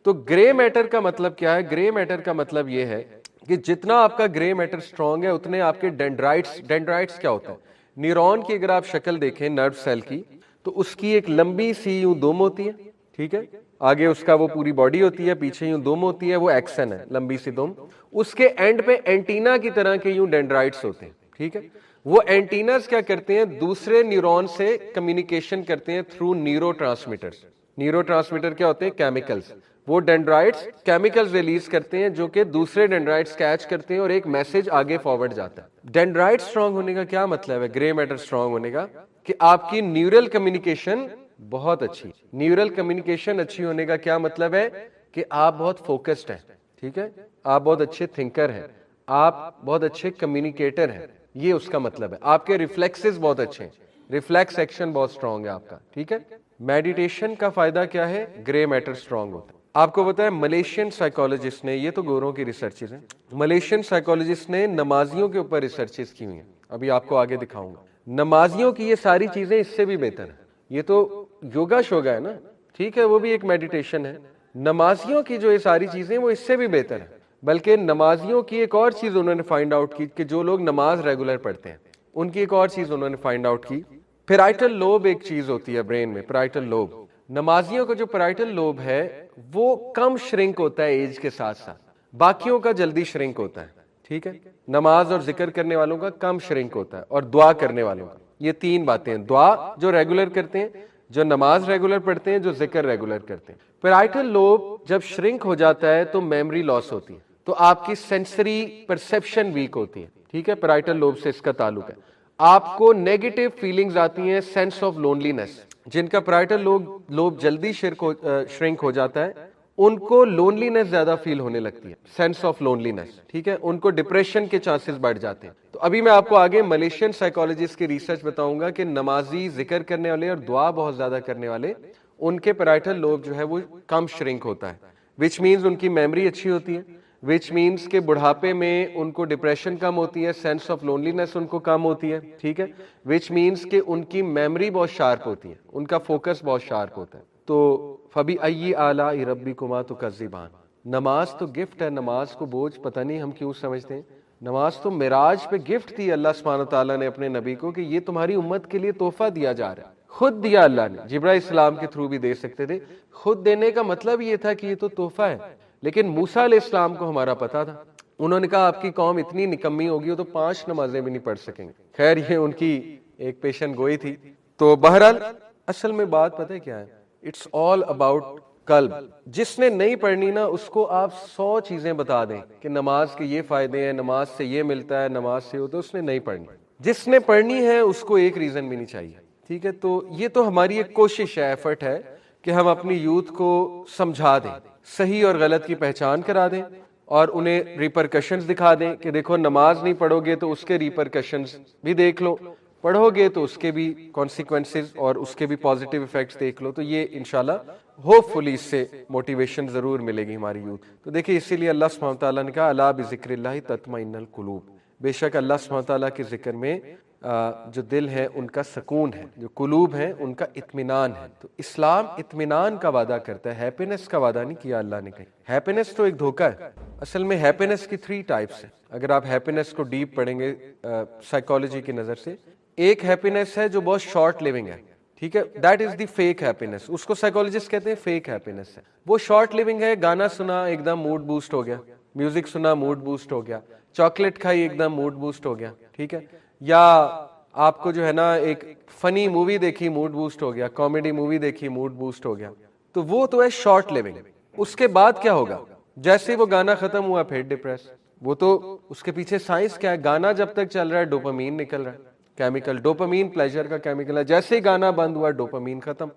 تو گرے میٹر کا مطلب کیا ہے؟ گرے میٹر کا مطلب یہ ہے کہ جتنا آپ کا گرے میٹر اسٹرانگ ہے اتنے آپ کے ڈینڈرائٹس کیا ہوتا ہے؟ نیورون کی اگر آپ شکل دیکھیں نرو سیل کی، تو اس کی ایک لمبی سی یوں دوم ہوتی ہے، ٹھیک ہے، آگے اس کا وہ پوری باڈی ہوتی ہے، پیچھے یوں دوم ہوتی ہے، وہ ایکسن ہے، لمبی سی دوم. اس کے اینڈ پہ اینٹینا کی طرح کے یوں ڈینڈرائٹس ہوتے ہیں، ٹھیک ہے. وہ اینٹیناز کیا کرتے ہیں؟ دوسرے نیورون سے کمیونیکیشن کرتے ہیں through neuro transmitters. Neuro transmitter کیا ہوتے ہیں؟ کیمیکلز. وہ ڈینڈرائٹس کیمیکلز ریلیز کرتے ہیں جو کہ دوسرے ڈینڈرائٹس کیچ کرتے ہیں اور ایک میسج آگے فارورڈ جاتا ہے. ڈینڈرائٹ اسٹرانگ ہونے کا کیا مطلب ہے؟ گرے میٹر اسٹرانگ ہونے کا کہ آپ کی نیورل کمیونیکیشن بہت اچھی. نیورل کمیونیکیشن اچھی ہونے کا کیا مطلب ہے؟ کہ آپ بہت فوکسڈ ہیں، ٹھیک ہے، آپ بہت اچھے تھنکر ہیں، آپ بہت اچھے کمیونیکیٹر ہیں، یہ اس کا مطلب ہے. آپ کے ریفلیکسز بہت اچھے ہیں، ریفلیکس ایکشن بہت اسٹرانگ ہے آپ کا، ٹھیک ہے. میڈیٹیشن کا فائدہ کیا ہے؟ گرے میٹر اسٹرانگ ہوتا ہے. آپ کو پتا ہے ملیشین سائیکالوجسٹ نے، یہ تو گوروں کی ریسرچز ہیں، ملیشین سائیکالوجسٹ نے نمازیوں کے اوپر ریسرچز کی ہوئی ہیں، ابھی آپ کو آگے دکھاؤں گا. نمازیوں کی یہ ساری چیزیں اس سے بھی بہتر ہیں. یہ تو یوگا شوگا ہے نا، ٹھیک ہے، وہ بھی ایک میڈیٹیشن ہے. نمازیوں کی جو یہ ساری چیزیں وہ اس سے بھی بہتر ہیں. بلکہ نمازیوں کی ایک اور چیز انہوں نے فائنڈ آؤٹ کی کہ جو لوگ نماز ریگولر پڑھتے ہیں ان کی ایک اور چیز انہوں نے فائنڈ آؤٹ کی. پیرائٹل لوب ایک چیز ہوتی ہے برین میں، پیرائٹل لوب. نمازیوں کا جو پیرائٹل لوب ہے وہ کم شرنک ہوتا ہے ایج کے ساتھ ساتھ، باقیوں کا جلدی شرنک ہوتا ہے، ٹھیک ہے. نماز اور ذکر کرنے والوں کا کم شرنک ہوتا ہے، اور دعا کرنے والوں کا. یہ تین باتیں ہیں، دعا جو ریگولر کرتے ہیں، جو نماز ریگولر پڑھتے ہیں، جو ذکر ریگولر کرتے ہیں. پیرائٹل لوب جب شرنک ہو جاتا ہے تو میموری لاس ہوتی ہے، تو آپ کی سینسری پرسیپشن ویک ہوتی ہے، ٹھیک ہے. پیرائٹل لوب سے اس کا تعلق ہے. آپ کو نیگیٹو فیلنگز آتی ہیں، سینس آف لونلینس. جن کا پیرائٹل لوب جلدی شرنک ہو جاتا ہے ان کو لونلینس زیادہ فیل ہونے لگتی ہے، سینس آف لونلینس، ٹھیک ہے. ان کو ڈپریشن کے چانسز بڑھ جاتے ہیں. تو ابھی میں آپ کو آگے ملیشین سائیکالوجسٹ کی ریسرچ بتاؤں گا کہ نمازی، ذکر کرنے والے اور دعا بہت زیادہ کرنے والے، ان کے پیرائٹل لوب جو ہے وہ کم شرنک ہوتا ہے، وچ مینز ان کی میموری اچھی ہوتی ہے، وچ مینز کہ بڑھاپے میں ان کو ڈپریشن کم ہوتی ہے، سینس آف لونلینس ان کو کم ہوتی ہے، ٹھیک ہے. وچ مینز کہ ان کی میموری بہت شارپ ہوتی ہے، ان کا فوکس بہت شارپ ہوتا ہے. تو فَبِأَيِّ آلَاءِ رَبِّكُمَا تُكَذِّبَانِ. نماز تو گفٹ ہے، نماز کو بوجھ پتہ نہیں ہم کیوں سمجھتے ہیں. نماز تو معراج پہ گفٹ دی اللہ سبحانہ تعالیٰ نے اپنے نبی کو کہ یہ تمہاری امت کے لیے تحفہ دیا جا رہا ہے. خود دیا اللہ نے، جبرائیل السلام کے تھرو بھی دے سکتے تھے. خود دینے کا مطلب یہ تھا کہ یہ تو تحفہ ہے. لیکن موسیٰ علیہ السلام کو ہمارا پتا تھا، انہوں نے کہا آپ کی قوم اتنی نکمی ہوگی تو 5 نمازیں بھی نہیں پڑھ سکیں گے. خیر یہ ان کی ایک پیشن گوئی تھی. تو بہرحال اصل میں بات پتہ کیا ہے؟ اٹس آل اباؤٹ قلب. جس نے نہیں پڑھنی نا اس کو آپ 100 چیزیں بتا دیں کہ نماز کے یہ فائدے ہیں، نماز سے یہ ملتا ہے، نماز سے ہوتا ہے، اس نے نہیں پڑھنی. جس نے پڑھنی ہے اس کو ایک ریزن بھی نہیں چاہیے، ٹھیک ہے. تو یہ تو ہماری ایک کوشش ہے، ایفرٹ ہے کہ ہم اپنی یوتھ کو سمجھا دیں، صحیح اور غلط کی پہچان کرا دیں، اور انہیں ریپرکشنز دکھا دیں کہ دیکھو نماز نہیں پڑھو گے تو اس کے ریپرکشنز بھی دیکھ لو، پڑھو گے تو اس کے بھی کانسیکوینسز اور اس کے بھی پازیٹیو ایفیکٹس دیکھ لو. تو یہ انشاءاللہ ہوپ فلی اس سے موٹیویشن ضرور ملے گی ہماری یوتھ. تو دیکھیں اسی لیے اللہ سبحانہ تعالیٰ نے کہا الا بذکر اللہ تطمئن القلوب. بے شک اللہ سبحانہ تعالیٰ کے ذکر میں جو دل ہے ان کا سکون ہے، جو قلوب ہیں ان کا اطمینان ہے۔ تو اسلام اطمینان کا وعدہ کرتا ہے، ہیپینس کا وعدہ نہیں کیا اللہ نے کہیں۔ ہیپینس تو ایک دھوکہ ہے۔ اصل میں ہیپینس کی 3 ٹائپس ہیں، اگر آپ ہیپینس کو ڈیپ پڑھیں گے سائیکالوجی کی نظر سے۔ ایک ہیپینس ہے جو بہت شارٹ لیونگ ہے، ٹھیک ہے، that is the fake happiness, اس کو سائیکالوجسٹ کہتے ہیں فیک ہیپینس ہے۔ وہ شارٹ لیونگ ہے، گانا سنا ایک دم موڈ بوسٹ ہو گیا، میوزک سنا موڈ بوسٹ ہو گیا، چاکلیٹ کھائی ایک دم موڈ بوسٹ ہو گیا، ٹھیک ہے، یا آپ کو جو ہے نا ایک فنی مووی دیکھی موڈ بوسٹ ہو گیا، کامیڈی مووی دیکھی موڈ بوسٹ ہو گیا، تو وہ تو ہے شارٹ لیونگ۔ اس کے بعد کیا ہوگا؟ جیسے وہ گانا ختم ہوا پھر ڈپریس، وہ تو اس کے پیچھے سائنس کیا ہے، گانا جب تک چل رہا ہے ڈوپامین نکل رہا ہے، کیمیکل ڈوپامین پلیجر کا کیمیکل ہے، جیسے ہی گانا بند ہوا ڈوپامین ختم،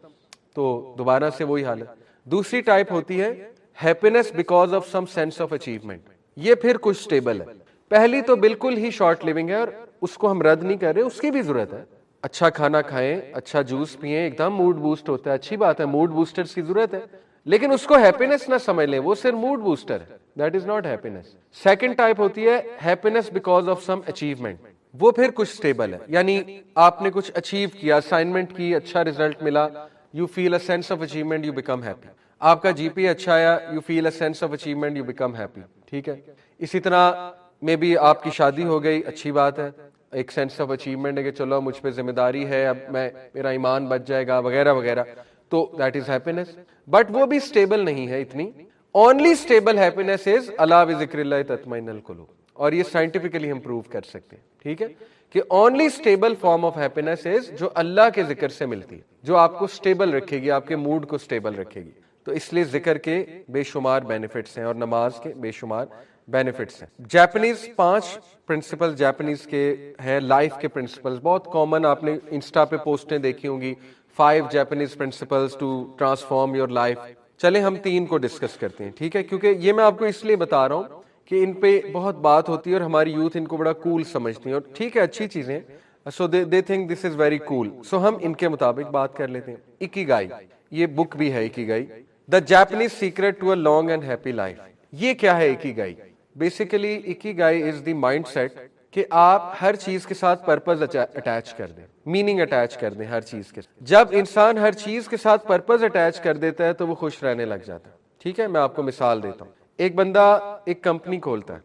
تو دوبارہ سے وہی حال ہے۔ دوسری ٹائپ ہوتی ہے happiness because of some sense of achievement, یہ پھر کچھ سٹیبل ہے۔ پہلی تو بالکل ہی شارٹ لیونگ ہے اور اس کو ہم رد نہیں کر رہے، اس کی بھی ضرورت ہے، اچھا کھانا کھائیں، اچھا جوس پئیں، ایک دم موڈ بوسٹ ہوتا ہے، اچھی بات ہے، موڈ بوسٹرز کی ضرورت ہے، لیکن اس کو ہیپینس نہ سمجھ لیں، وہ صرف موڈ بوسٹر ہے، that is not happiness. Second type ہوتی ہے happiness because of some achievement, وہ پھر کچھ سٹیبل ہے، یعنی آپ نے کچھ اچیو کیا، اسائنمنٹ کی، اچھا ریزلٹ ملا، you feel a sense of achievement, you become happy. آپ کا جی پی اچھا آیا، you feel a sense of achievement, you become happy, ٹھیک ہے۔ اسی طرح میں بھی آپ کی شادی ہو گئی، اچھی بات ہے، ایک سینس آف اچیومنٹ ہے کہ چلو مجھ پہ ذمہ داری ہے، اب میرا ایمان بچ جائے گا وغیرہ وغیرہ، تو دیٹ از ہیپینس، بٹ وہ بھی اسٹیبل نہیں ہے اتنی۔ اونلی اسٹیبل ہیپینس از الا بذکر اللہ تطمئن القلوب، اور یہ سائنٹیفکلی ہم پروو کر سکتے ہیں، ٹھیک ہے، کہ only stable form of happiness is جو اللہ کے ذکر سے ملتی ہے، جو آپ کو اسٹیبل رکھے گی، آپ کے موڈ کو اسٹیبل رکھے گی۔ تو اس لیے ذکر کے بے شمار بینیفٹس ہیں اور نماز کے بے شمار بینیفٹس ہیں۔ جیپنیز 5 پرنسپل جیپنیز کے ہیں، لائف کے پرنسپلز بہت کامن، آپ نے انسٹا پہ پوسٹیں دیکھی ہوں گی، 5 Japanese principles to transform your life. چلیں ہم 3 کو ڈسکس کرتے ہیں، ٹھیک ہے، کیونکہ یہ میں آپ کو اس لیے بتا رہا ہوں کہ ان پہ بہت بات ہوتی ہے اور ہماری یوتھ ان کو بڑا کول سمجھتی ہے، اور ٹھیک ہے اچھی چیزیں، سو they think this is very cool, سو ہم ان کے مطابق بات کر لیتے ہیں۔ اکیگائی، یہ بک بھی ہے Ikigai, the Japanese secret to a long and happy life. یہ کیا ہے ikigai? Basically ikigai is the mind set کہ آپ ہر چیز کے ساتھ پرپز اٹیچ کر دیں، میننگ اٹیچ کر دیں ہر چیز کے ساتھ۔ جب انسان ہر چیز کے ساتھ پرپز اٹیچ کر دیتا ہے تو وہ خوش رہنے لگ جاتا ہے، ٹھیک ہے۔ میں آپ کو مثال دیتا ہوں، ایک بندہ ایک کمپنی کھولتا ہے،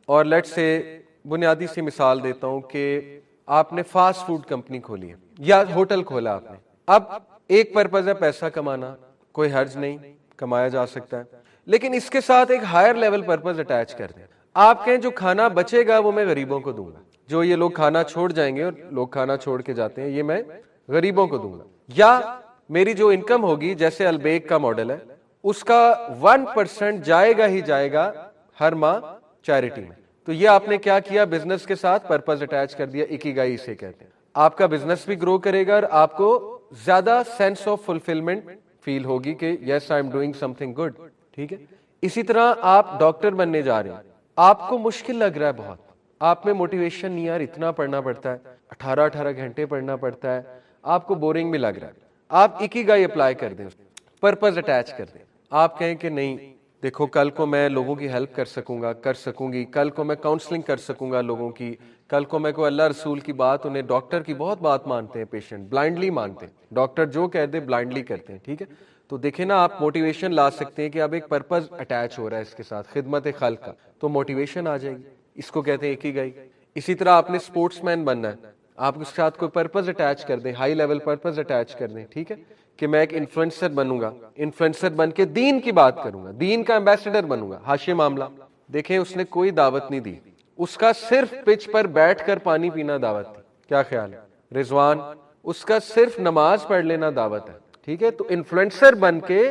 اور لیٹ سے بنیادی سی مثال دیتا ہوں کہ آپ نے فاسٹ فوڈ کمپنی کھولی ہے یا ہوٹل کھولا آپ نے، اب ایک پرپز ہے پیسہ کمانا، کوئی حرج نہیں، کمایا جا سکتا ہے، لیکن اس کے ساتھ ایک ہائر لیول پرپز اٹیچ کر دیں، آپ کہیں جو کھانا بچے گا وہ میں غریبوں کو دوں گا، جو یہ لوگ کھانا چھوڑ جائیں گے اور لوگ کھانا چھوڑ کے جاتے ہیں یہ میں غریبوں کو دوں گا، یا میری جو انکم ہوگی جیسے البیک کا ماڈل ہے اس کا 1% جائے گا ہی جائے گا ہر ماہ چیریٹی میں۔ تو یہ آپ نے کیا کیا؟ بزنس کے ساتھ پرپز اٹیچ کر دیا، اکیگائی اسے کہتے ہیں۔ آپ کا بزنس بھی گرو کرے گا اور آپ کو زیادہ سینس آف فلفلمنٹ فیل ہوگی کہ yes I am doing something good, ٹھیک ہے۔ اسی طرح آپ ڈاکٹر بننے جا رہے ہیں، آپ کو مشکل لگ رہا ہے بہت، آپ میں موٹیویشن نہیں، یار اتنا پڑھنا پڑتا ہے، 18 گھنٹے پڑھنا پڑتا ہے، آپ کو بورنگ بھی لگ رہا ہے، آپ اکیگائی اپلائی کر دیں، پرپز اٹیچ کر دیں، آپ کہیں کہ نہیں دیکھو کل کو میں لوگوں کی ہیلپ کر سکوں گا، کر سکوں گی، کل کو میں کاؤنسلنگ کر سکوں گا لوگوں کی، کل کو میں کوئی اللہ رسول کی بات، انہیں ڈاکٹر کی بہت بات مانتے ہیں پیشنٹ، بلائنڈلی مانتے ہیں، ڈاکٹر جو کہہ دے بلائنڈلی کرتے ہیں، ٹھیک ہے۔ تو دیکھیں نا آپ موٹیویشن لا سکتے ہیں کہ اب ایک پرپز اٹیچ ہو رہا ہے اس کے ساتھ، خدمت خلق کا، تو موٹیویشن آ جائے گی، اس کو کہتے ہیں اکیگائی۔ اسی طرح آپ نے اسپورٹس مین بننا ہے، آپ اس کے ساتھ کوئی پرپز اٹیچ کر دیں، ہائی لیول پرپز اٹیچ کر دیں، ٹھیک ہے، کہ میں ایک انفلوئنسر بنوں گا، انفلوئنسر بن کے دین کی بات کروں گا، دین کا ایمبیسڈر بنوں گا۔ حاشیہ معاملہ دیکھیں، اس نے کوئی دعوت نہیں دی، اس کا صرف پچ پر بیٹھ کر پانی پینا دعوت تھی، کیا خیال ہے رضوان؟ اس کا صرف نماز پڑھ لینا دعوت ہے، ٹھیک ہے۔ تو انفلوئنسر بن کے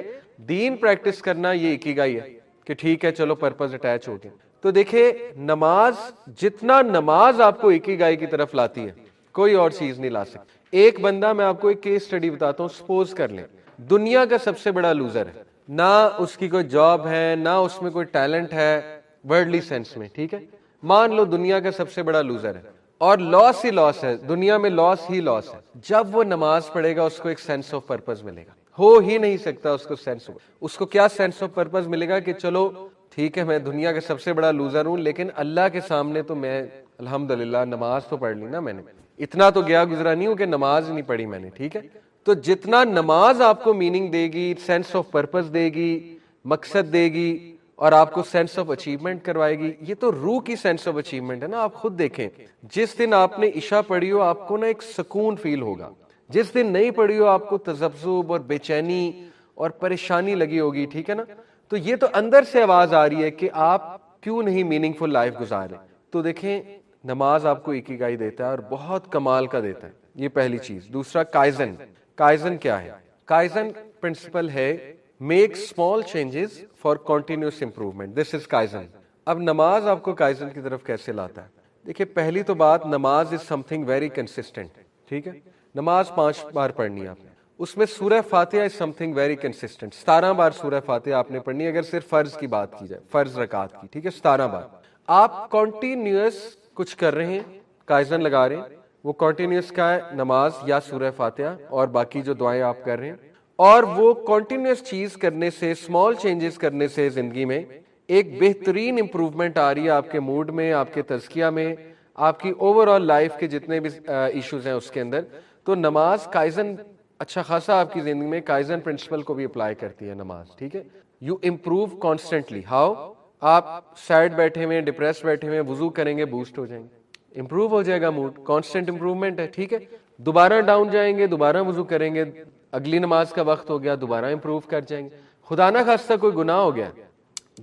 دین پریکٹس کرنا یہ اکیگائی ہے کہ ٹھیک ہے چلو پرپز اٹیچ ہو گیا۔ تو دیکھیں نماز، جتنا نماز آپ کو اکیگائی کی طرف لاتی ہے کوئی اور چیز نہیں لا سکتی۔ ایک بندہ، میں آپ کو ایک کیس سٹڈی بتاتا ہوں، سپوز کر لیں دنیا کا سب سے بڑا لوزر ہے، نہ اس کی کوئی جاب ہے، نہ اس میں کوئی ٹیلنٹ ہے ورلڈلی سینس میں، ٹھیک ہے، مان لو دنیا کا سب سے بڑا لوزر ہے اور لاس ہی لاس ہے، دنیا میں لاس ہی لاس ہے۔ جب وہ نماز پڑھے گا اس کو ایک سینس آف پرپز ملے گا، ہو ہی نہیں سکتا اس کو سینس آف، اس کو کیا سینس آف پرپز ملے گا کہ چلو ٹھیک ہے میں دنیا کا سب سے بڑا لوزر ہوں لیکن اللہ کے سامنے تو میں الحمدللہ نماز تو پڑھ لی نا میں نے، اتنا تو گیا گزرا نہیں ہوں کہ نماز نہیں پڑھی میں نے, ٹھیک ہے. تو جتنا نماز آپ کو میننگ دے گی, سینس آف پرپز دے گی, مقصد دے گی, اور آپ کو سینس آف اچیومنٹ کروائے گی, یہ تو روح کی سینس آف اچیومنٹ ہے نا. آپ خود دیکھیں, جس دن آپ نے عشاء پڑھی ہو آپ کو نا ایک سکون فیل ہوگا, جس دن نہیں پڑھی ہو آپ کو تذبذب اور بے چینی اور پریشانی لگی ہوگی, ٹھیک ہے نا. تو یہ تو اندر سے آواز آ رہی ہے کہ آپ کیوں نہیں میننگ فل لائف گزارے. تو دیکھیں نماز آپ کو اکیگائی دیتا ہے اور بہت کمال کا دیتا ہے, یہ پہلی چیز. دوسرا کائزن. کائزن کیا ہے؟ کائزن پرنسپل ہے make small changes for continuous improvement, this is kaizen. اب نماز آپ کو کائزن کی طرف کیسے لاتا ہے؟ دیکھیے پہلی تو بات, نماز از سم تھنگ ویری کنسسٹنٹ, ٹھیک ہے. نماز 5 بار پڑھنی ہے آپ نے, اس میں سورہ فاتحہ از سم تھنگ ویری کنسسٹنٹ. 17 بار سورہ فاتحہ آپ نے پڑھنی ہے اگر صرف فرض کی بات کی جائے, فرض رکعت کی, ٹھیک ہے. 17 بار آپ کنٹینیوس کچھ کر رہے ہیں, کائزن لگا رہے ہیں. وہ کنٹینیوس کا ہے نماز یا سورہ فاتحہ اور باقی جو دعائیں آپ کر رہے ہیں. اور وہ کنٹینیوس چیز کرنے سے, اسمال چینجز کرنے سے زندگی میں ایک بہترین امپروومنٹ آ رہی ہے آپ کے موڈ میں, آپ کے تزکیہ میں, آپ کی اوور آل لائف کے جتنے بھی ایشوز ہیں اس کے اندر. تو نماز کائزن اچھا خاصا آپ کی زندگی میں کائزن پرنسپل کو بھی اپلائی کرتی ہے نماز, ٹھیک ہے. You improve constantly. ہاؤ؟ آپ سیڈ بیٹھے ہوئے, ڈپریس بیٹھے ہوئے, وضو کریں گے بوسٹ ہو جائیں گے, امپروو ہو جائے گا موڈ, کانسٹنٹ امپروومنٹ ہے, ٹھیک ہے. دوبارہ ڈاؤن جائیں گے, دوبارہ وضو کریں گے, اگلی نماز کا وقت ہو گیا, دوبارہ امپروو کر جائیں گے. خدا نہ خواستہ کوئی گناہ ہو گیا,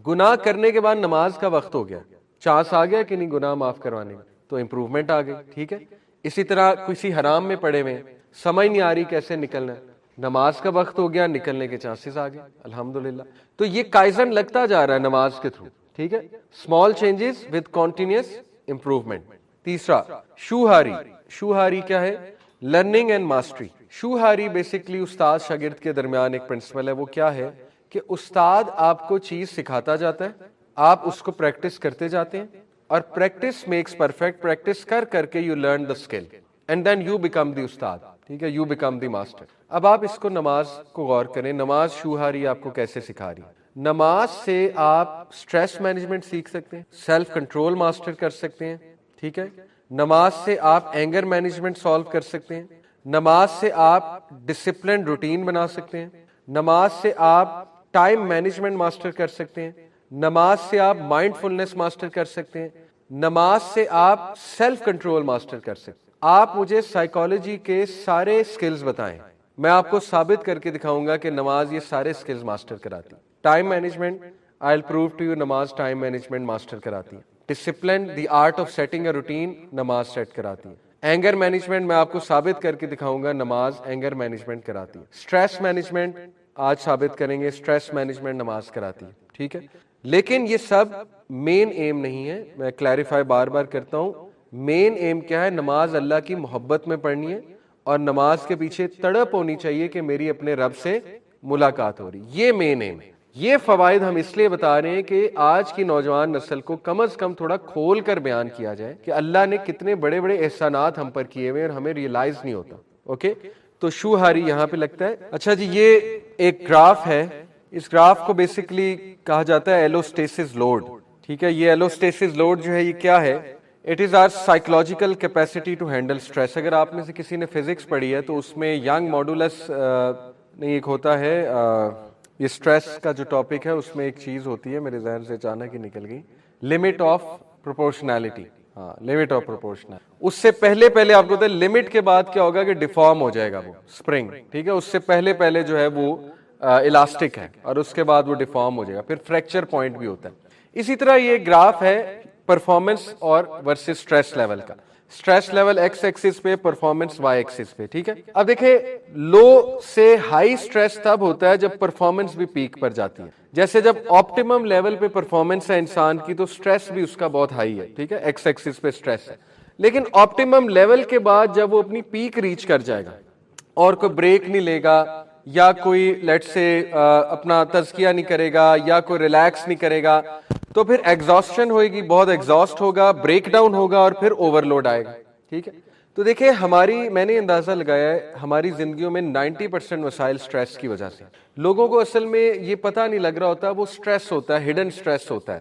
گناہ کرنے کے بعد نماز کا وقت ہو گیا, چانس آ گیا کہ نہیں گناہ معاف کروانے کا, تو امپروومنٹ آ گئی, ٹھیک ہے. اسی طرح کسی حرام میں پڑے ہوئے, سمجھ نہیں آ رہی کیسے نکلنا ہے, نماز کا وقت ہو گیا, نکلنے کے چانسز آ گئے, الحمدللہ. تو یہ کائزن لگتا جا رہا ہے نماز کے تھرو, ٹھیک ہے. Small changes with continuous improvement. تیسرا شوہاری. شوہاری کیا ہے؟ Learning and mastery. Shuhari basically استاد شاگرد کے درمیان ایک پرنسپل ہے. وہ کیا ہے کہ استاد آپ کو چیز سکھاتا جاتا ہے, آپ اس کو پریکٹس کرتے جاتے ہیں, اور پریکٹس میکس پرفیکٹ. پریکٹس کر کر کے you learn the skill and then you become the استاد, ٹھیک ہے, یو بیکم دی ماسٹر. اب آپ اس کو نماز کو غور کریں, نماز شوہاری آپ کو کیسے سکھا رہی ہے. نماز سے آپ سٹریس مینجمنٹ سیکھ سکتے ہیں, سیلف کنٹرول ماسٹر کر سکتے ہیں, ٹھیک ہے. نماز سے آپ اینگر مینجمنٹ سالو کر سکتے ہیں. نماز سے آپ ڈسپلن روٹین بنا سکتے ہیں. نماز سے آپ ٹائم مینجمنٹ ماسٹر کر سکتے ہیں. نماز سے آپ مائنڈ فلنس ماسٹر کر سکتے ہیں. نماز سے آپ سیلف کنٹرول ماسٹر کر سکتے ہیں. آپ مجھے سائیکالوجی کے سارے سکلز بتائیں, میں آپ کو ثابت کر کے دکھاؤں گا کہ نماز یہ سارے سکلز ماسٹر کراتی ہے. Time management, I will prove to you, نماز ٹائم مینجمنٹ ماسٹر کراتی ہے. Discipline, the art of setting a routine, نماز سیٹ کراتی ہے. اینگر مینجمنٹ میں آپ کو ثابت کر کے دکھاؤں گا, نماز اینگر مینجمنٹ کراتی ہے. اسٹریس مینجمنٹ آج ثابت کریں گے, اسٹریس مینجمنٹ نماز کراتی ہے, ٹھیک ہے. لیکن یہ سب مین ایم نہیں ہے, میں کلیریفائی بار بار کرتا ہوں. مین ایم کیا ہے؟ نماز اللہ کی محبت میں پڑھنی ہے, اور نماز کے پیچھے تڑپ ہونی چاہیے کہ میری اپنے رب سے ملاقات ہو رہی, یہ مین ایم ہے. یہ فوائد ہم اس لیے بتا رہے ہیں کہ آج کی نوجوان نسل کو کم از کم تھوڑا کھول کر بیان کیا جائے کہ اللہ نے کتنے بڑے بڑے احسانات ہم پر کیے ہوئے اور ہمیں ریئلائز نہیں ہوتا. اوکے, تو شوہاری یہاں پہ لگتا ہے. اچھا جی, یہ ایک گراف ہے, اس گراف کو بیسکلی کہا جاتا ہے ایلوسٹیسس لوڈ, ٹھیک ہے. یہ ایلوسٹیسس لوڈ جو ہے یہ کیا ہے؟ It is our psychological capacity to handle stress. اگر آپ میں سے کسی نے فزکس پڑھی ہے تو اس میں ینگ ماڈولس نہیں ایک ہوتا ہے, یہ اسٹریس کا جو ٹاپک ہے اس میں ایک چیز ہوتی ہے, میرے ذہن سے اچانک ہی نکل گئی, لمٹ آف پروپورشنالٹی. ہاں, لمٹ آف پروپورشنل. اس سے پہلے آپ کو پتہ ہے لمٹ کے بعد کیا ہوگا کہ ڈیفارم ہو جائے گا وہ اسپرنگ, ٹھیک ہے. اس سے پہلے جو ہے وہ الاسٹک ہے, اور اس کے بعد وہ ڈیفارم ہو جائے گا, پھر فریکچر پوائنٹ بھی ہوتا ہے. اسی طرح یہ گراف ہے پرفارمنس اور ورسز اسٹریس لیول کا. اسٹریس لیول ایکس ایکسس پہ, پرفارمنس وائی ایکسس پہ, ٹھیک ہے. اب دیکھیں لو سے ہائی اسٹریس تب ہوتا ہے جب پرفارمنس بھی پیک پر جاتی ہے. جیسے جب آپٹیمم لیول پہ پرفارمنس ہے انسان کی تو اسٹریس بھی اس کا بہت ہائی ہے, ٹھیک ہے, ایکس ایکسس پہ اسٹریس ہے. لیکن آپٹیمم لیول کے بعد جب وہ اپنی پیک ریچ کر جائے گا اور کوئی بریک نہیں لے گا, یا کوئی لیٹ سے اپنا تزکیہ نہیں کرے گا, یا کوئی ریلیکس نہیں کرے گا, تو پھر ایگزاسشن ہوئے گی, بہت ایگزاسٹ ہوگا, بریک ڈاؤن ہوگا, اور پھر اوور لوڈ آئے گا, ٹھیک ہے. تو دیکھیں میں نے اندازہ لگایا ہے ہماری زندگیوں میں 90% مسائل سٹریس کی وجہ سے. لوگوں کو اصل میں یہ پتہ نہیں لگ رہا ہوتا, وہ سٹریس ہوتا ہے, ہڈن سٹریس ہوتا ہے.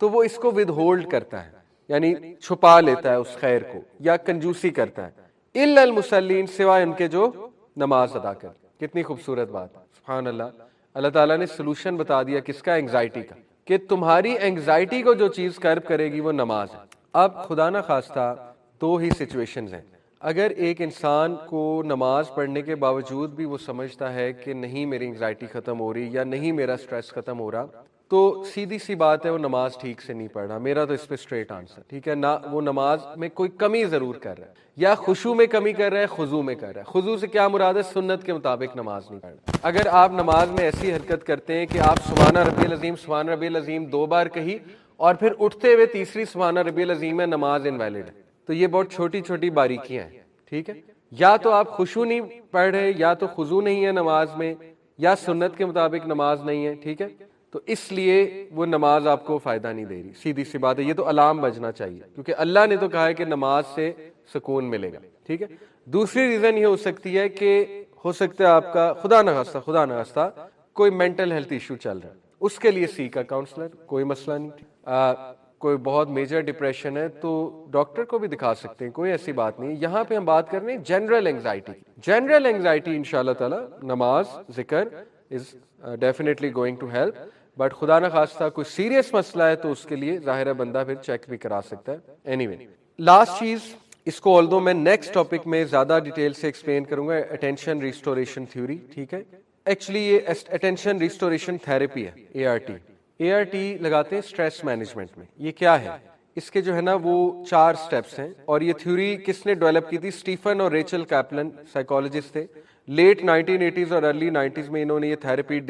تو وہ اس کو ود ہولڈ کرتا ہے، یعنی چھپا لیتا ہے اس خیر کو یا کنجوسی کرتا ہے، الا المصلین، سوائے ان کے جو نماز ادا کر۔ کتنی خوبصورت بات ہے، سبحان اللہ۔ اللہ تعالیٰ نے سلوشن بتا دیا کس کا؟ اینگزائٹی کا، کہ تمہاری اینگزائٹی کو جو چیز کرب کرے گی وہ نماز ہے۔ اب خدا نہ خواستہ دو ہی سچویشنز ہیں، اگر ایک انسان کو نماز پڑھنے کے باوجود بھی وہ سمجھتا ہے کہ نہیں میری اینگزائٹی ختم ہو رہی یا نہیں میرا سٹریس ختم ہو رہا، تو سیدھی سی بات ہے وہ نماز ٹھیک سے نہیں پڑھ رہا۔ میرا تو اس پہ اسٹریٹ آنسر، ٹھیک ہے نہ، وہ نماز میں کوئی کمی ضرور کر رہا ہے، یا خشوع میں کمی کر رہا ہے، خضوع میں کر رہا ہے۔ خضوع سے کیا مراد ہے؟ سنت کے مطابق نماز نہیں پڑھ رہا۔ اگر آپ نماز میں ایسی حرکت کرتے ہیں کہ آپ سبحان ربی العظیم سبحان ربی العظیم 2 بار کہی اور پھر اٹھتے ہوئے تیسری سبحان ربی العظیم ہے، نماز انویلڈ ہے۔ تو یہ بہت چھوٹی چھوٹی باریکیاں ہیں، ٹھیک ہے؟ یا تو آپ خشوع نہیں پڑھ رہے، یا تو خضوع نہیں ہے نماز میں، یا سنت کے مطابق نماز نہیں ہے، ٹھیک ہے؟ تو اس لیے وہ نماز آپ کو فائدہ نہیں دے رہی، سیدھی سی بات ہے۔ یہ تو الارم بجنا چاہیے، کیونکہ اللہ نے تو کہا ہے کہ نماز سے سکون ملے گا، ٹھیک ہے؟ دوسری ریزن یہ ہو سکتی ہے کہ ہو سکتا ہے آپ کا خدا نہ خواستہ کوئی مینٹل ہیلتھ ایشو چل رہا ہے، اس کے لیے سیکھ کا کاؤنسلر، کوئی مسئلہ نہیں۔ کوئی بہت میجر ڈپریشن ہے تو ڈاکٹر کو بھی دکھا سکتے ہیں، کوئی ایسی بات نہیں۔ یہاں پہ ہم بات کر رہے ہیں جنرل اینگزائٹی، جنرل اینگزائٹی انشاءاللہ تعالی نماز ذکر is definitely going to help, but خدا نہ خواستہ کوئی سیریس مسئلہ ہے تو اس کے لیے ظاہر ہے بندہ پھر چیک بھی کرا سکتا ہے۔ اینی وے، لاسٹ چیز اس کو آلدو میں نیکسٹ ٹاپک میں زیادہ ڈیٹیل سے ایکسپلین کروں گا، اٹینشن ریسٹوریشن تھیوری، ٹھیک ہے؟ ایکچولی یہ اٹینشن ریسٹوریشن تھراپی ہے، اے آر ٹی لگاتے ہیں اسٹریس مینجمنٹ میں۔ یہ کیا ہے؟ اس کے جو ہے نا وہ 4 سٹیپس ہیں، اور یہ تھیوری کس نے ڈیولپ کی تھی؟ اسٹیفن اور ریچل کیپلن، سائیکالوجسٹ تھے، لیٹ 1980s اور ارلی 90s میں انہوں نے یہ تھراپی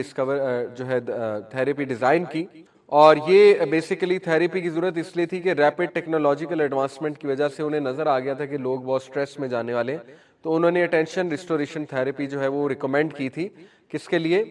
تھراپی ڈیزائن کی۔ اور یہ بیسیکلی تھراپی کی ضرورت اس لیے تھی کہ ریپڈ ٹیکنالوجیکل ایڈوانسمنٹ کی وجہ سے انہیں نظر آ گیا تھا کہ لوگ بہت سٹریس میں جانے والے ہیں، تو انہوں نے اٹینشن ریسٹوریشن تھراپی جو ہے وہ ریکمینڈ کی تھی، کس کے لیے؟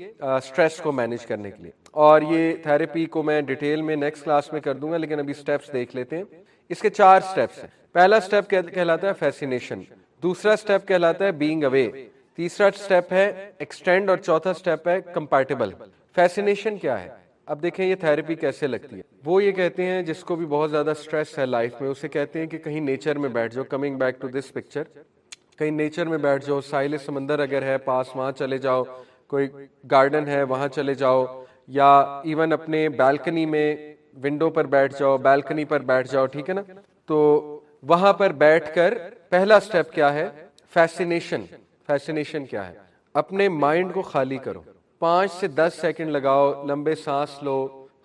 سٹریس کو مینیج کرنے کے لیے۔ اور یہ تھراپی کو میں ڈیٹیل میں نیکسٹ کلاس میں کر دوں گا، لیکن ابھی سٹیپس دیکھ لیتے ہیں۔ اس کے 4 سٹیپس ہیں۔ پہلا سٹیپ کہلاتا ہے فیسینیشن، دوسرا سٹیپ کہلاتا ہے بینگ اوے، تیسرا سٹیپ ہے ایکسٹینڈ، اور چوتھا سٹیپ ہے کمپیٹیبل۔ فیسینیشن کیا ہے؟ اب دیکھیں یہ تھراپی کیسے لگتی ہے۔ وہ یہ کہتے ہیں جس کو بھی بہت زیادہ سٹریس ہے لائف میں، اسے کہتے ہیں کہ کہیں نیچر میں بیٹھ جاؤ، coming back to this picture, کہیں نیچر میں بیٹھ جاؤ، ساحل سمندر اگر ہے پاس وہاں چلے جاؤ، کوئی گارڈن ہے وہاں چلے جاؤ، یا ایون اپنے بالکنی میں ونڈو پر بیٹھ جاؤ، بالکنی پر بیٹھ جاؤ، ٹھیک ہے نا؟ تو وہاں پر بیٹھ کر پہلا سٹیپ کیا ہے؟ فیسینیشن۔ فیسینیشن کیا ہے؟ اپنے مائنڈ کو خالی کرو، 5 سے 10 سیکنڈ لگاؤ، لمبے سانس لو،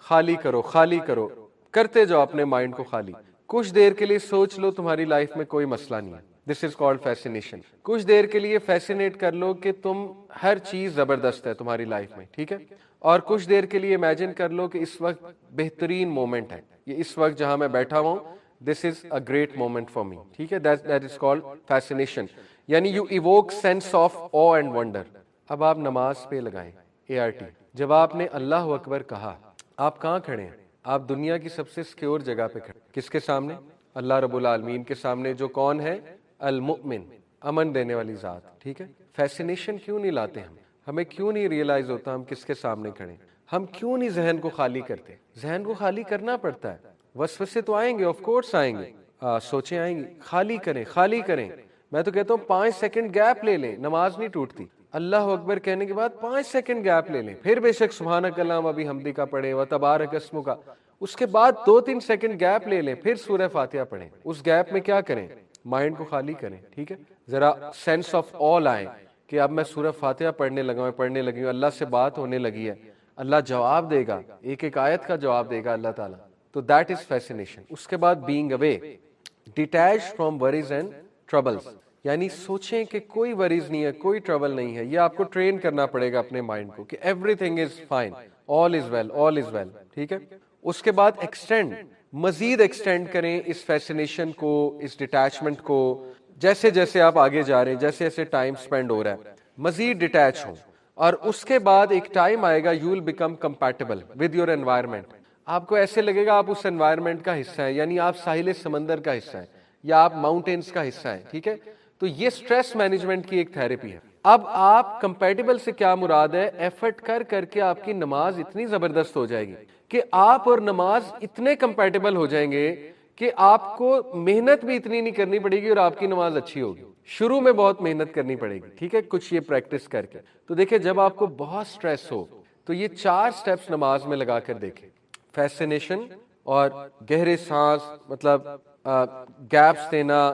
خالی کرو، کرتے جاؤ اپنے مائنڈ کو خالی۔ کچھ دیر کے لیے سوچ لو تمہاری لائف میں کوئی مسئلہ نہیں ہے، دس از کالڈ فیسینیشن۔ کچھ دیر کے لیے فیسینیٹ کر لو کہ تم ہر چیز زبردست ہے تمہاری لائف میں، ٹھیک ہے؟ اور کچھ دیر کے لیے امیجن کر لو کہ اس وقت بہترین مومنٹ ہے، یہ اس وقت جہاں میں بیٹھا ہوں، this is a great moment for me, ٹھیک ہے؟ دیٹ از کالڈ فیسینیشن، یعنی you evoke sense of awe and wonder. اب آپ نماز پہ لگائیں اے آر ٹی۔ جب آپ نے اللہ اکبر کہا، آپ کہاں کھڑے ہیں؟ آپ دنیا کی سب سے سیکیور جگہ پہ کھڑے، کس کے سامنے؟ اللہ رب العالمین کے سامنے، جو کون ہے؟ المؤمن، امن دینے والی ذات، ٹھیک ہے؟ فیسینیشن کیوں نہیں لاتے ہمیں کیوں نہیں ریئلائز ہوتا ہم کس کے سامنے کھڑے؟ ہم کیوں نہیں ذہن کو خالی کرتے؟ ذہن کو خالی کرنا پڑتا ہے، وسوسے تو آئیں گے، آف کورس آئیں گے، سوچیں آئیں گی، خالی کریں۔ میں تو کہتا ہوں 5 سیکنڈ گیپ لے لیں، نماز نہیں ٹوٹتی۔ اللہ اکبر کہنے کے بعد 5 سیکنڈ گیپ لے لیں، پھر بے شک سبحانک اللہم و بحمدک کا پڑھیں، و تبارک اسمک کا، اس کے بعد 2-3 سیکنڈ گیپ لے لیں، پھر سورہ فاتحہ پڑھیں۔ اس گیپ میں کیا کریں؟ مائنڈ کو خالی کریں، ٹھیک ہے؟ ذرا سینس آف آل آئے کہ اب میں سورہ فاتحہ پڑھنے لگی ہوں، اللہ سے بات ہونے لگی ہے، اللہ جواب دے گا، ایک آیت کا جواب دے گا اللہ تعالیٰ، تو دیٹ از فیسینیشن۔ اس کے بعد being away, detach from worries and troubles, یعنی سوچیں کہ کوئی وریز نہیں ہے، کوئی ٹربل نہیں ہے۔ یہ آپ کو ٹرین کرنا پڑے گا اپنے مائنڈ کو کہ everything is fine, all is well, ٹھیک ہے؟ اس کے بعد ایکسٹینڈ، مزید ایکسٹینڈ کریں اس فیسینیشن کو، اس ڈیٹیچمنٹ کو، جیسے جیسے آپ آگے جا رہے ہیں، جیسے جیسے ٹائم سپینڈ ہو رہا ہے، مزید ڈیٹیچ ہوں۔ اور اس کے بعد ایک ٹائم آئے گا، you will become compatible with your environment. آپ کو ایسے لگے گا آپ اس انوائرمنٹ کا حصہ ہیں، یعنی آپ ساحل سمندر کا حصہ ہیں، یا آپ ماؤنٹینز کا حصہ ہیں، ٹھیک ہے؟ تو یہ سٹریس مینجمنٹ کی ایک تھراپی ہے۔ اب آپ کمپیٹیبل سے کیا مراد ہے؟ ایفرٹ کر کر کے آپ کی نماز اتنی زبردست ہو جائے گی کہ آپ اور نماز اتنے کمپیٹیبل ہو جائیں گے کہ آپ کو محنت بھی اتنی نہیں کرنی پڑے گی اور آپ کی نماز اچھی ہوگی. شروع میں بہت محنت کرنی پڑے گی, ٹھیک ہے, کچھ یہ پریکٹس کر کے. تو دیکھیں جب آپ کو بہت سٹریس ہو تو یہ 4 سٹیپس نماز میں لگا کر دیکھیں. فیسینیشن اور گہرے سانس, مطلب گیپس دینا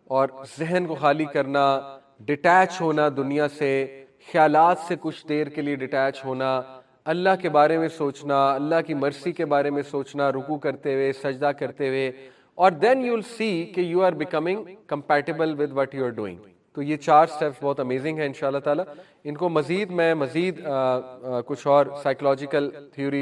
اور ذہن کو خالی کرنا, ڈیٹیچ ہونا دنیا سے, خیالات سے کچھ دیر کے لیے ڈیٹیچ ہونا, اللہ کے بارے میں سوچنا, اللہ کی مرسی کے بارے میں سوچنا رکوع کرتے ہوئے, سجدہ کرتے ہوئے, اور دین یو ول سی کہ you are becoming compatible with what you are doing. تو یہ 4 سٹیپس بہت امیزنگ ہیں انشاءاللہ تعالی. ان کو مزید کچھ اور سائیکولوجیکل تھیوری